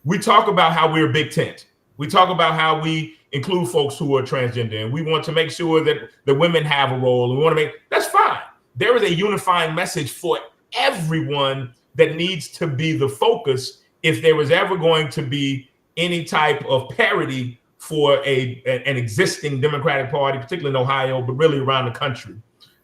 We talk about how we're big tent. We talk about how we include folks who are transgender, and we want to make sure that the women have a role. And we want to that's fine. There is a unifying message for everyone that needs to be the focus if there was ever going to be any type of parity for an existing Democratic Party, particularly in Ohio, but really around the country.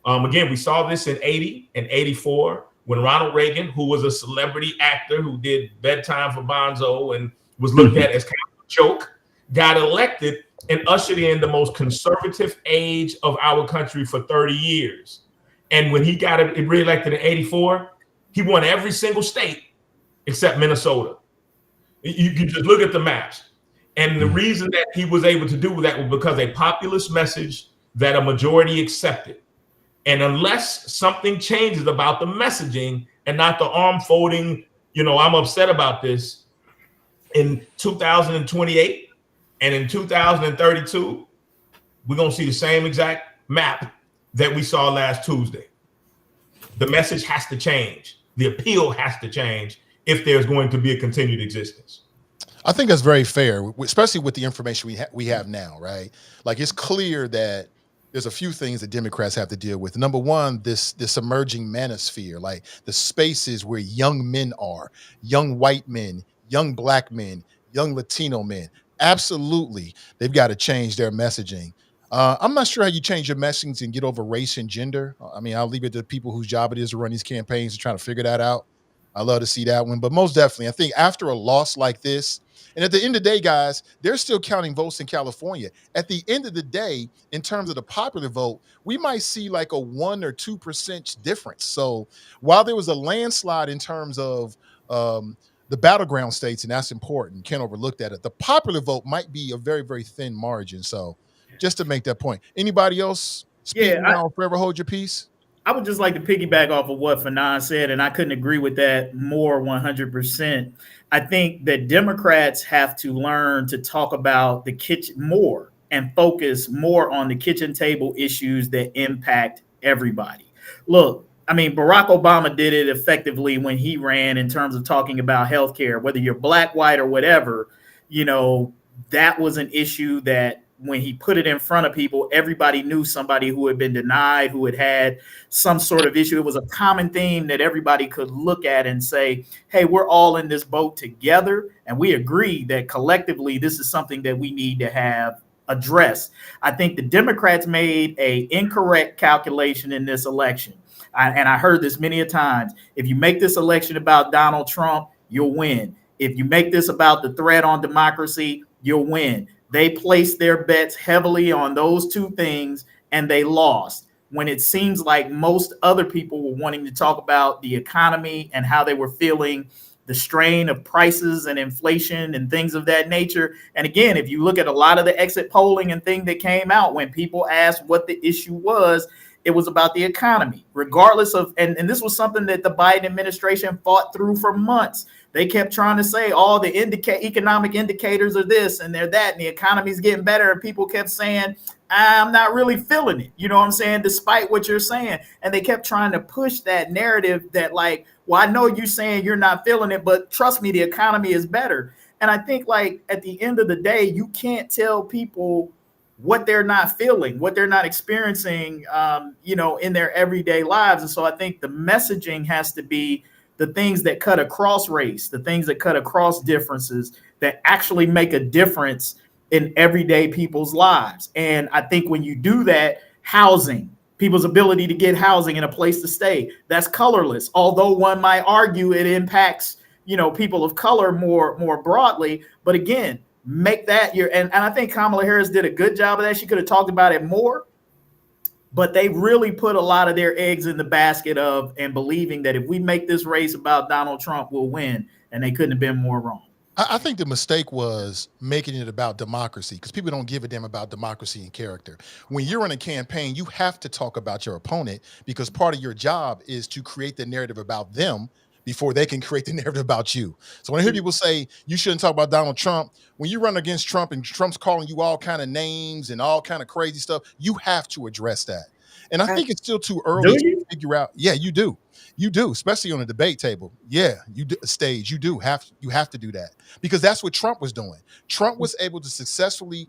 Again, we saw this in 80 and 84. When Ronald Reagan, who was a celebrity actor who did Bedtime for Bonzo and was looked at as kind of a joke, got elected and ushered in the most conservative age of our country for 30 years. And when he got reelected in 84, he won every single state except Minnesota. You can just look at the maps. And the reason that he was able to do that was because a populist message that a majority accepted. And unless something changes about the messaging and not the arm folding, I'm upset about this, in 2028 and in 2032, we're going to see the same exact map that we saw last Tuesday. The message has to change. The appeal has to change if there's going to be a continued existence. I think that's very fair, especially with the information we have now, right? Like, it's clear that there's a few things that Democrats have to deal with. Number one, this emerging manosphere, like the spaces where young men are, young white men, young black men, young Latino men. Absolutely, they've got to change their messaging. I'm not sure how you change your messaging and get over race and gender. I mean, I'll leave it to people whose job it is to run these campaigns and try to figure that out. I love to see that one. But most definitely, I think after a loss like this, and at the end of the day, guys, they're still counting votes in California. At the end of the day, in terms of the popular vote, we might see like a 1 or 2% difference. So while there was a landslide in terms of the battleground states, and that's important, can't overlook that, the popular vote might be a very, very thin margin. So just to make that point. Anybody else speaking now, forever hold your peace? I would just like to piggyback off of what Fsanon said, and I couldn't agree with that more 100%. I think that Democrats have to learn to talk about the kitchen more and focus more on the kitchen table issues that impact everybody. Look, I mean, Barack Obama did it effectively when he ran in terms of talking about healthcare, whether you're black, white, or whatever. That was an issue that when he put it in front of people, everybody knew somebody who had been denied, who had some sort of issue. It was a common theme that everybody could look at and say, hey, we're all in this boat together. And we agree that collectively, this is something that we need to have addressed. I think the Democrats made an incorrect calculation in this election. And I heard this many a times. If you make this election about Donald Trump, you'll win. If you make this about the threat on democracy, you'll win. They placed their bets heavily on those two things, and they lost. When it seems like most other people were wanting to talk about the economy and how they were feeling the strain of prices and inflation and things of that nature. And again, if you look at a lot of the exit polling and thing that came out, when people asked what the issue was, it was about the economy, regardless of, and this was something that the Biden administration fought through for months. They kept trying to say all the economic indicators are this and they're that, and the economy's getting better. And people kept saying, I'm not really feeling it. You know what I'm saying? Despite what you're saying. And they kept trying to push that narrative that like, well, I know you're saying you're not feeling it, but trust me, the economy is better. And I think like at the end of the day, you can't tell people what they're not feeling, what they're not experiencing, in their everyday lives. And so I think the messaging has to be the things that cut across race, the things that cut across differences that actually make a difference in everyday people's lives. And I think when you do that, housing, people's ability to get housing and a place to stay, that's colorless. Although one might argue it impacts, people of color more broadly. But again, make that and I think Kamala Harris did a good job of that. She could have talked about it more. But they really put a lot of their eggs in the basket of and believing that if we make this race about Donald Trump, we'll win. And they couldn't have been more wrong. I think the mistake was making it about democracy, because people don't give a damn about democracy and character. When you're in a campaign, you have to talk about your opponent, because part of your job is to create the narrative about them before they can create the narrative about you. So when I hear people say you shouldn't talk about Donald Trump, when you run against Trump and Trump's calling you all kind of names and all kind of crazy stuff, you have to address that. And I think it's still too early to figure out. Yeah, you do. You do, especially on the debate table. Yeah, you do, stage. You have to do that, because that's what Trump was doing. Trump was able to successfully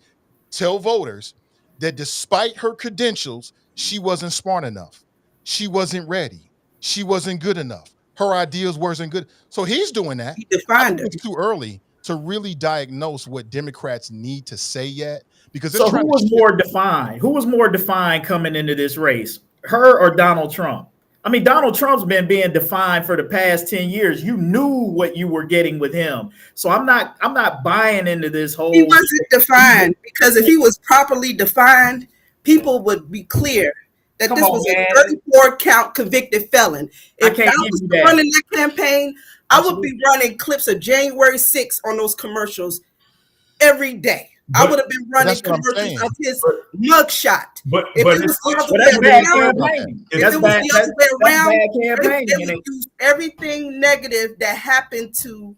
tell voters that despite her credentials, she wasn't smart enough. She wasn't ready. She wasn't good enough. Her ideas wasn't good. So he's doing that. He defined it. It's too early to really diagnose what Democrats need to say yet, because so who was more defined? Who was more defined coming into this race, her or Donald Trump? I mean, Donald Trump's been being defined for the past 10 years. You knew what you were getting with him. So I'm not buying into this whole. He wasn't defined, because if he was properly defined, people would be clear that Come this on, was man. a 34 count convicted felon. If can't I give was you that. running that campaign, I would Absolutely. be running clips of January 6th on those commercials every day. I would have been running that's what I'm commercials saying. of his mugshot. But If but it was the other But way that's bad around, campaigning. if That's it was bad. the other way That's around, bad they campaigning. would use everything negative that happened to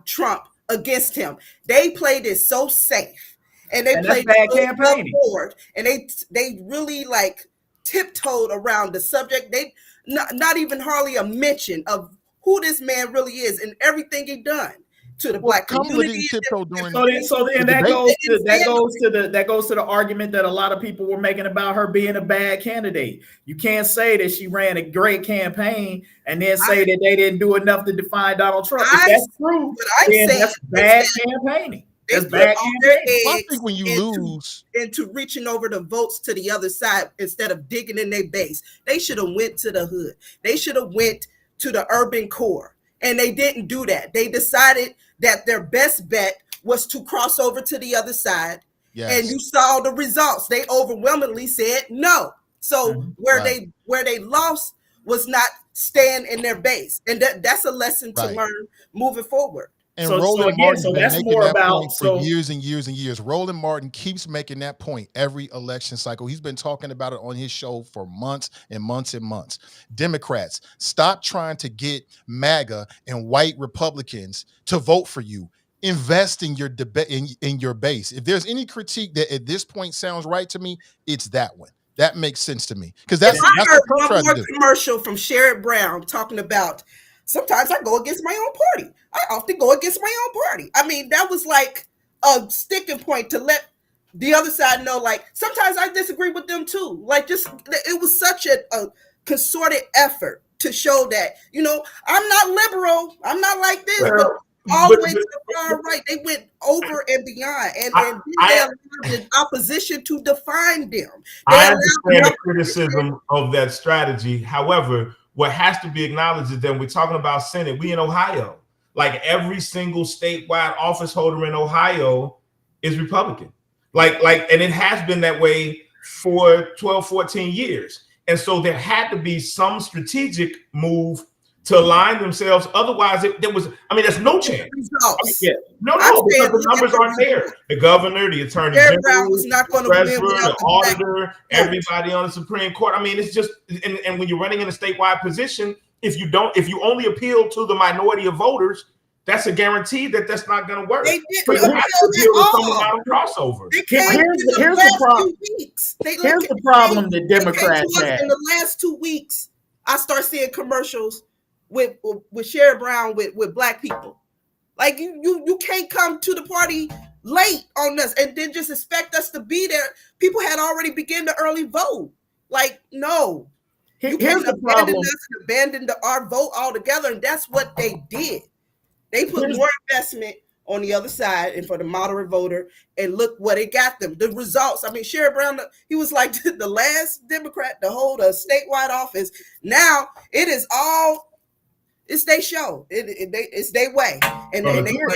Trump against him. They played it so safe, and they And that's played bad it so campaigning. forward, and they really like tiptoed around the subject. They not even hardly a mention of who this man really is and everything he done to the black Kamala community. didn't tiptoe during So then the that debate. goes to the argument that a lot of people were making about her being a bad candidate. You can't say that she ran a great campaign and then say that they didn't do enough to define Donald Trump. If that's true, then that's bad campaigning. That's bad campaigning. I think when you lose into reaching over the votes to the other side instead of digging in their base, they should have went to the hood. They should have went to the urban core, and they didn't do that. They decided that their best bet was to cross over to the other side. Yes. And you saw the results. They overwhelmingly said no. So where they lost was not staying in their base, and that's a lesson to learn moving forward. And Roland Martin's been making that point for years and years and years. Roland Martin keeps making that point every election cycle. He's been talking about it on his show for months and months and months. Democrats, stop trying to get MAGA and white Republicans to vote for you. Invest in your debate in your base. If there's any critique that at this point sounds right to me, it's that one. That makes sense to me. Because that's I heard what one more commercial from Sherrod Brown talking about sometimes I go against my own party. I often go against my own party. I mean, that was like a sticking point to let the other side know, like, sometimes I disagree with them too. Like, just, it was such a concerted effort to show that, you know, I'm not liberal. I'm not like this, but all the way to the far right. They went over and beyond, and they allowed the opposition to define them. I understand the criticism of that strategy. However, what has to be acknowledged is that we're talking about Senate. We in Ohio. Like, every single statewide office holder in Ohio is Republican. Like, and it has been that way for 12, 14 years. And so there had to be some strategic move to align themselves. Otherwise, there's no chance. Because the numbers aren't there. The governor, the attorney general, the treasurer, the auditor, everybody on the Supreme Court. I mean, it's just, and when you're running in a statewide position, if you only appeal to the minority of voters, that's a guarantee that that's not going to work. They didn't appeal at all. Crossover. Here's the problem. Here's the problem that Democrats have. In the last 2 weeks, I start seeing commercials with Sherrod Brown with black people. Like, you can't come to the party late on us and then just expect us to be there. People had already begun the early vote. Like, no. You can't abandon us and abandon our vote altogether, and that's what they did. They put more investment on the other side and for the moderate voter, and look what it got them. The results. I mean, Sherrod Brown, he was like the last Democrat to hold a statewide office. Now it's their show. It's their way. And here's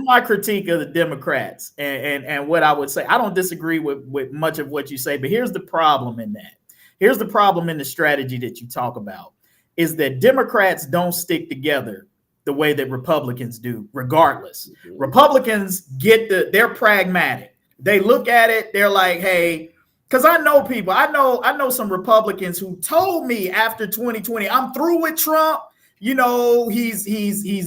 my critique of the Democrats and what I would say. I don't disagree with much of what you say, but here's the problem in that. Here's the problem in the strategy that you talk about, is that Democrats don't stick together the way that Republicans do, regardless. Mm-hmm. Republicans they're pragmatic. They look at it, they're like, hey, because I know people, I know some Republicans who told me after 2020, I'm through with Trump. You know, he's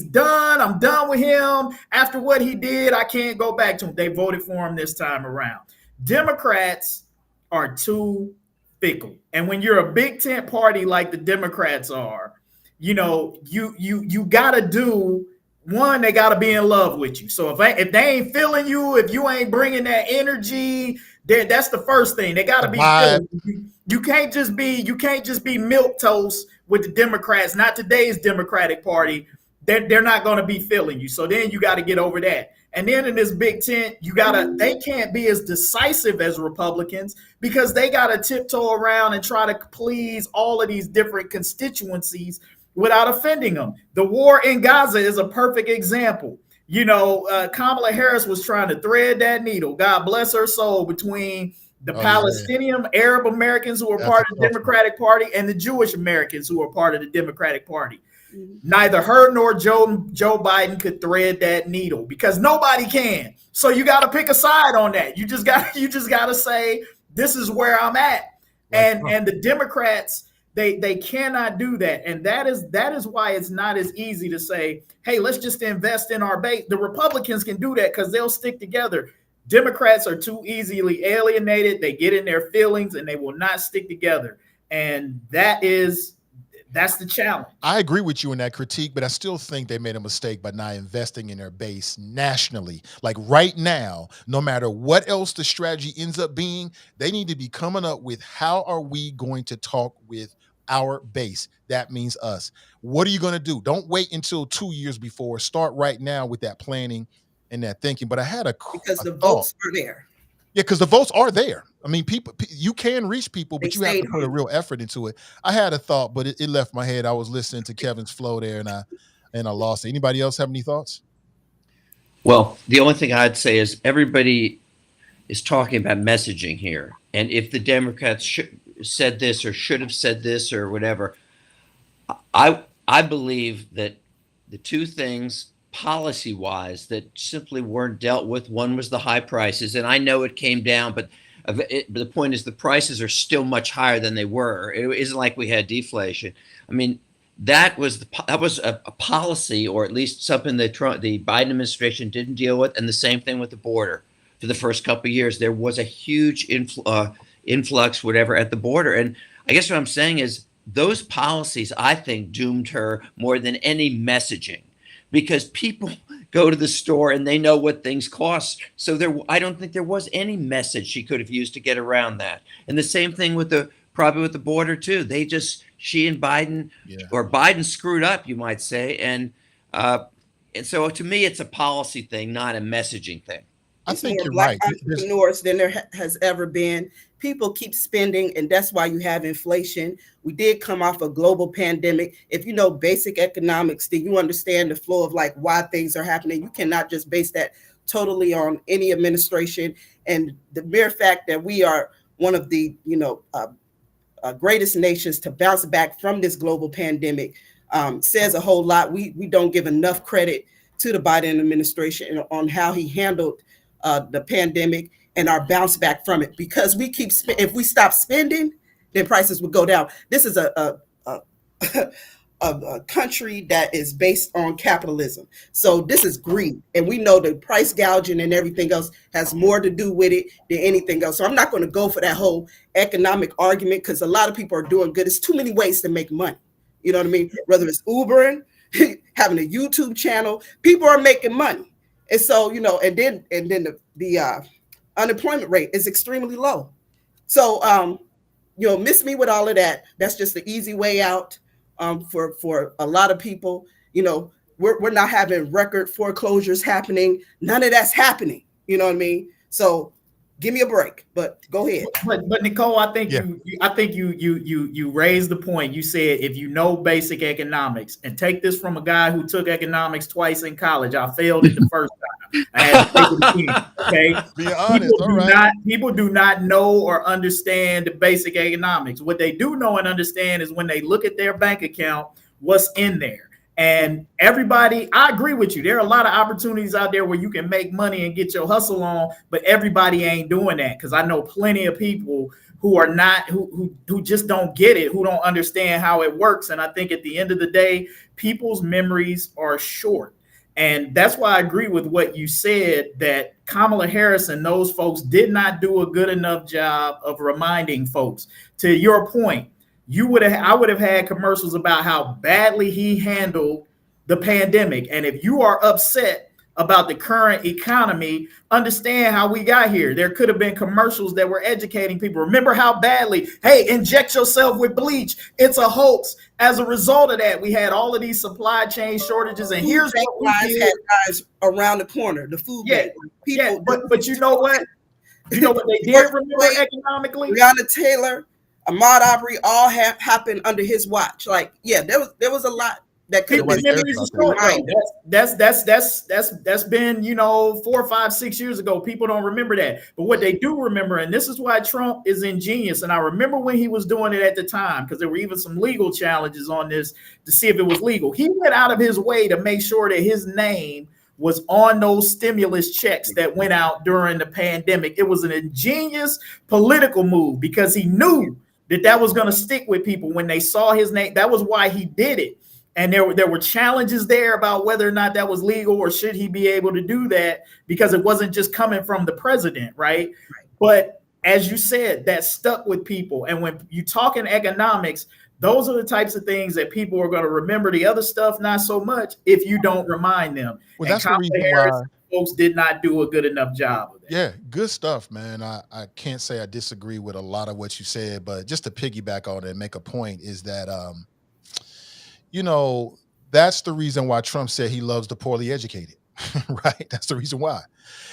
done. I'm done with him. After what he did, I can't go back to him. They voted for him this time around. Democrats are too fickle. And when you're a big tent party like the Democrats are, you know, you gotta do one, they gotta be in love with you. So if they ain't feeling you, if you ain't bringing that energy, that's the first thing. They gotta be feeling you. You can't just be milquetoast with the Democrats, not today's Democratic Party. They're not gonna be feeling you. So then you got to get over that. And then in this Big Tent, they can't be as decisive as Republicans because they got to tiptoe around and try to please all of these different constituencies without offending them. The war in Gaza is a perfect example. Kamala Harris was trying to thread that needle, God bless her soul, between the Palestinian Arab Americans who are part of the Democratic Party and the Jewish Americans who are part of the Democratic Party. Neither her nor Joe Biden could thread that needle because nobody can. So you got to pick a side on that. You just got to say, this is where I'm at. And the Democrats, they cannot do that. And that is why it's not as easy to say, hey, let's just invest in our base. The Republicans can do that because they'll stick together. Democrats are too easily alienated. They get in their feelings and they will not stick together. And that's the challenge. I agree with you in that critique, but I still think they made a mistake by not investing in their base nationally. Like right now, no matter what else the strategy ends up being, they need to be coming up with how are we going to talk with our base? That means us. What are you going to do? Don't wait until 2 years before. Start right now with that planning and that thinking. But I had because the votes are there. Yeah, because the votes are there. I mean, you can reach people, but you have to put a real effort into it. I had a thought, but it left my head. I was listening to Kevin's flow there, and I lost it. Anybody else have any thoughts? Well, the only thing I'd say is everybody is talking about messaging here, and if the Democrats said this or should have said this or whatever, I believe that the two things policy-wise that simply weren't dealt with. One was the high prices, and I know it came down, but the point is the prices are still much higher than they were. It isn't like we had deflation. I mean, that was a policy, or at least something that the Biden administration didn't deal with, and the same thing with the border. For the first couple of years, there was a huge influx, whatever, at the border, and I guess what I'm saying is those policies, I think, doomed her more than any messaging. Because people go to the store and they know what things cost. So I don't think there was any message she could have used to get around that. And the same thing probably with the border too. She and Biden, or Biden screwed up, you might say. And so to me, it's a policy thing, not a messaging thing. I think you're Black right. entrepreneurs than there has ever been. People keep spending, and that's why you have inflation. We did come off a global pandemic. If you know basic economics, then you understand the flow of like why things are happening. You cannot just base that totally on any administration. And the mere fact that we are one of the greatest nations to bounce back from this global pandemic says a whole lot. We don't give enough credit to the Biden administration on how he handled the pandemic and our bounce back from it, because we keep if we stop spending, then prices would go down. This is a country that is based on capitalism. So this is greed. And we know the price gouging and everything else has more to do with it than anything else. So I'm not going to go for that whole economic argument because a lot of people are doing good. It's too many ways to make money. You know what I mean? Whether it's Ubering, having a YouTube channel, people are making money. And so, and then the unemployment rate is extremely low. So, miss me with all of that. That's just the easy way out for a lot of people. We're not having record foreclosures happening. None of that's happening. You know what I mean? So give me a break, but go ahead. But Nicole, I think you raised the point. You said if you know basic economics, and take this from a guy who took economics twice in college. I failed it the first time. I had to take it again. Okay, be honest. People do not know or understand the basic economics. What they do know and understand is when they look at their bank account, what's in there. And everybody, I agree with you. There are a lot of opportunities out there where you can make money and get your hustle on, but everybody ain't doing that, because I know plenty of people who are not, who just don't get it, who don't understand how it works. And I think at the end of the day, people's memories are short. And that's why I agree with what you said, that Kamala Harris and those folks did not do a good enough job of reminding folks. To your point, I would have had commercials about how badly he handled the pandemic. And if you are upset about the current economy, understand how we got here. There could have been commercials that were educating people. Remember how badly, hey, inject yourself with bleach. It's a hoax. As a result of that, we had all of these supply chain shortages. And here's what we did. Had guys around the corner, the food bank. People, but you know what? You know what they did remember economically? Breonna Taylor, Ahmaud Arbery, all happened under his watch. Like, yeah, there was a lot that could have been. That's been, you know, 4, 5, 6 years ago. People don't remember that. But what they do remember, and this is why Trump is ingenious. And I remember when he was doing it at the time, because there were even some legal challenges on this to see if it was legal. He went out of his way to make sure that his name was on those stimulus checks that went out during the pandemic. It was an ingenious political move because he knew that was going to stick with people when they saw his name. That was why he did it. And there were challenges there about whether or not that was legal or should he be able to do that, because it wasn't just coming from the president, right? But as you said, that stuck with people. And when you talk in economics, those are the types of things that people are going to remember. The other stuff, not so much, if you don't remind them. Well, that's the reason why folks did not do a good enough job of that. Yeah, good stuff, man. I can't say I disagree with a lot of what you said, but just to piggyback on it and make a point is that, you know, that's the reason why Trump said he loves the poorly educated, right? That's the reason why.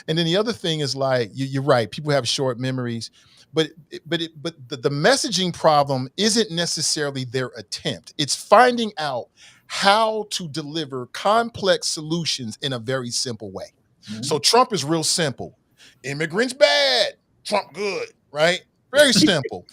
And then the other thing is, like, you're right. People have short memories. But the messaging problem isn't necessarily their attempt. It's finding out how to deliver complex solutions in a very simple way. Mm-hmm. So Trump is real simple. Immigrants bad, Trump good, right? Very simple.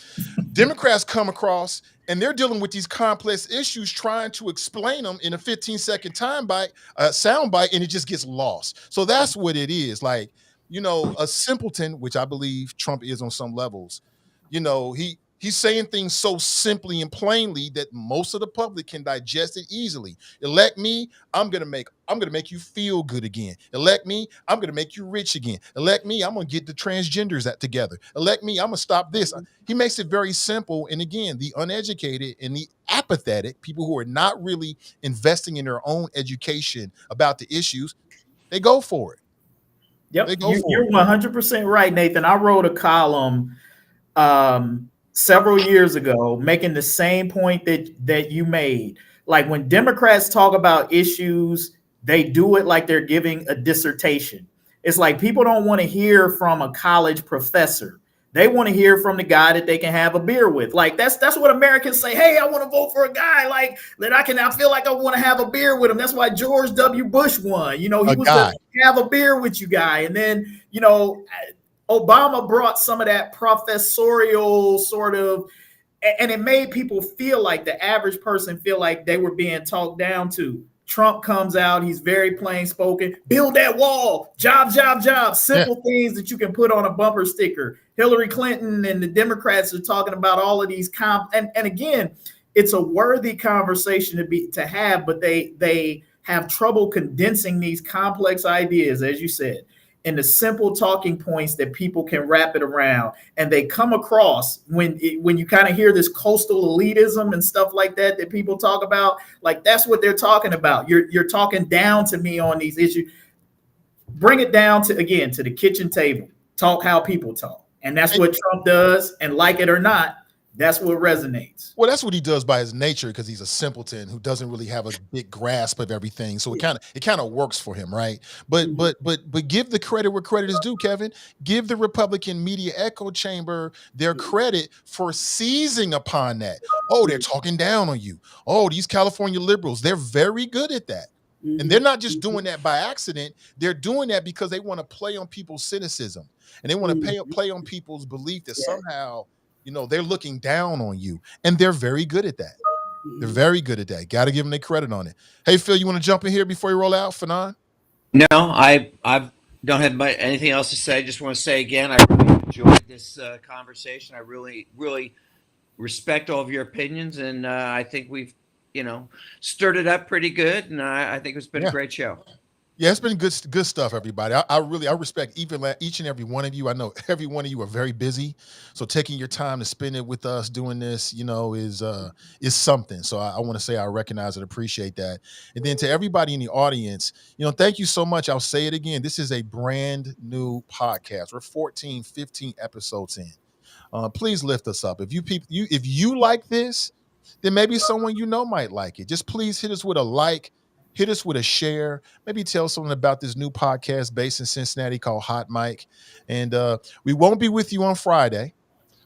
Democrats come across and they're dealing with these complex issues, trying to explain them in a 15-second sound bite, and it just gets lost. So that's what it is. Like, you know, a simpleton, which I believe Trump is on some levels, you know, he's saying things so simply and plainly that most of the public can digest it easily. Elect me, I'm gonna make you feel good again. Elect me, I'm gonna make you rich again. Elect me, I'm gonna get the transgenders together. Elect me, I'm gonna stop this. He makes it very simple. And again, the uneducated and the apathetic, people who are not really investing in their own education about the issues, they go for it. Yep, you're 100% right, Nathan. I wrote a column several years ago making the same point that you made. Like, when Democrats talk about issues, they do it like they're giving a dissertation. It's like people don't want to hear from a college professor. They want to hear from the guy that they can have a beer with. Like, that's what Americans say. Hey, I want to vote for a guy like that. I feel like I want to have a beer with him. That's why George W. Bush won. You know, he was the have a beer with you guy. And then, you know, Obama brought some of that professorial sort of, and it made people feel like, the average person feel like they were being talked down to. Trump comes out, he's very plain spoken. Build that wall, job, simple things that you can put on a bumper sticker. Hillary Clinton and the Democrats are talking about all of these and again, it's a worthy conversation to have, but they have trouble condensing these complex ideas, as you said, into simple talking points that people can wrap it around. And they come across, when you kind of hear this coastal elitism and stuff like that people talk about, like, that's what they're talking about. You're talking down to me on these issues. Bring it down to the kitchen table. Talk how people talk. And that's what Trump does. And like it or not, that's what resonates. Well, that's what he does by his nature, because he's a simpleton who doesn't really have a big grasp of everything. So it kind of works for him, right? But give the credit where credit is due, Kevin. Give the Republican media echo chamber their credit for seizing upon that. Oh, they're talking down on you. Oh, these California liberals, they're very good at that. And they're not just doing that by accident. They're doing that because they want to play on people's cynicism, and they want to play on people's belief that somehow, you know, they're looking down on you, and they're very good at that. They're very good at that. Got to give them their credit on it. Hey, Phil, you want to jump in here before you roll out, Fsanon? No, I don't have anything else to say. I just want to say again, I really enjoyed this conversation. I really, really respect all of your opinions, and I think we've, you know, stirred it up pretty good, and I think it's been a great show. Yeah, it's been good stuff, everybody. I respect each and every one of you. I know every one of you are very busy, so taking your time to spend it with us doing this, is something. So I want to say I recognize and appreciate that. And then to everybody in the audience, thank you so much. I'll say it again. This is a brand new podcast. We're 14, 15 episodes in. Please lift us up. If you like this, then maybe someone might like it. Just please hit us with a like, hit us with a share. Maybe tell someone about this new podcast based in Cincinnati called Hot Mic. And we won't be with you on Friday,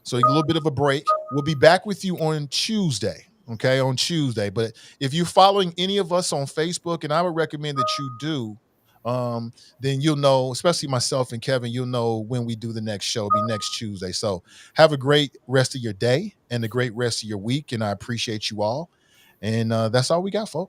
so a little bit of a break. We'll be back with you on Tuesday. Okay, on Tuesday. But if you're following any of us on Facebook, and I would recommend that you do, then you'll know, especially myself and Kevin, you'll know when we do the next show. It'll be next Tuesday. So have a great rest of your day and a great rest of your week. And I appreciate you all. And that's all we got, folks.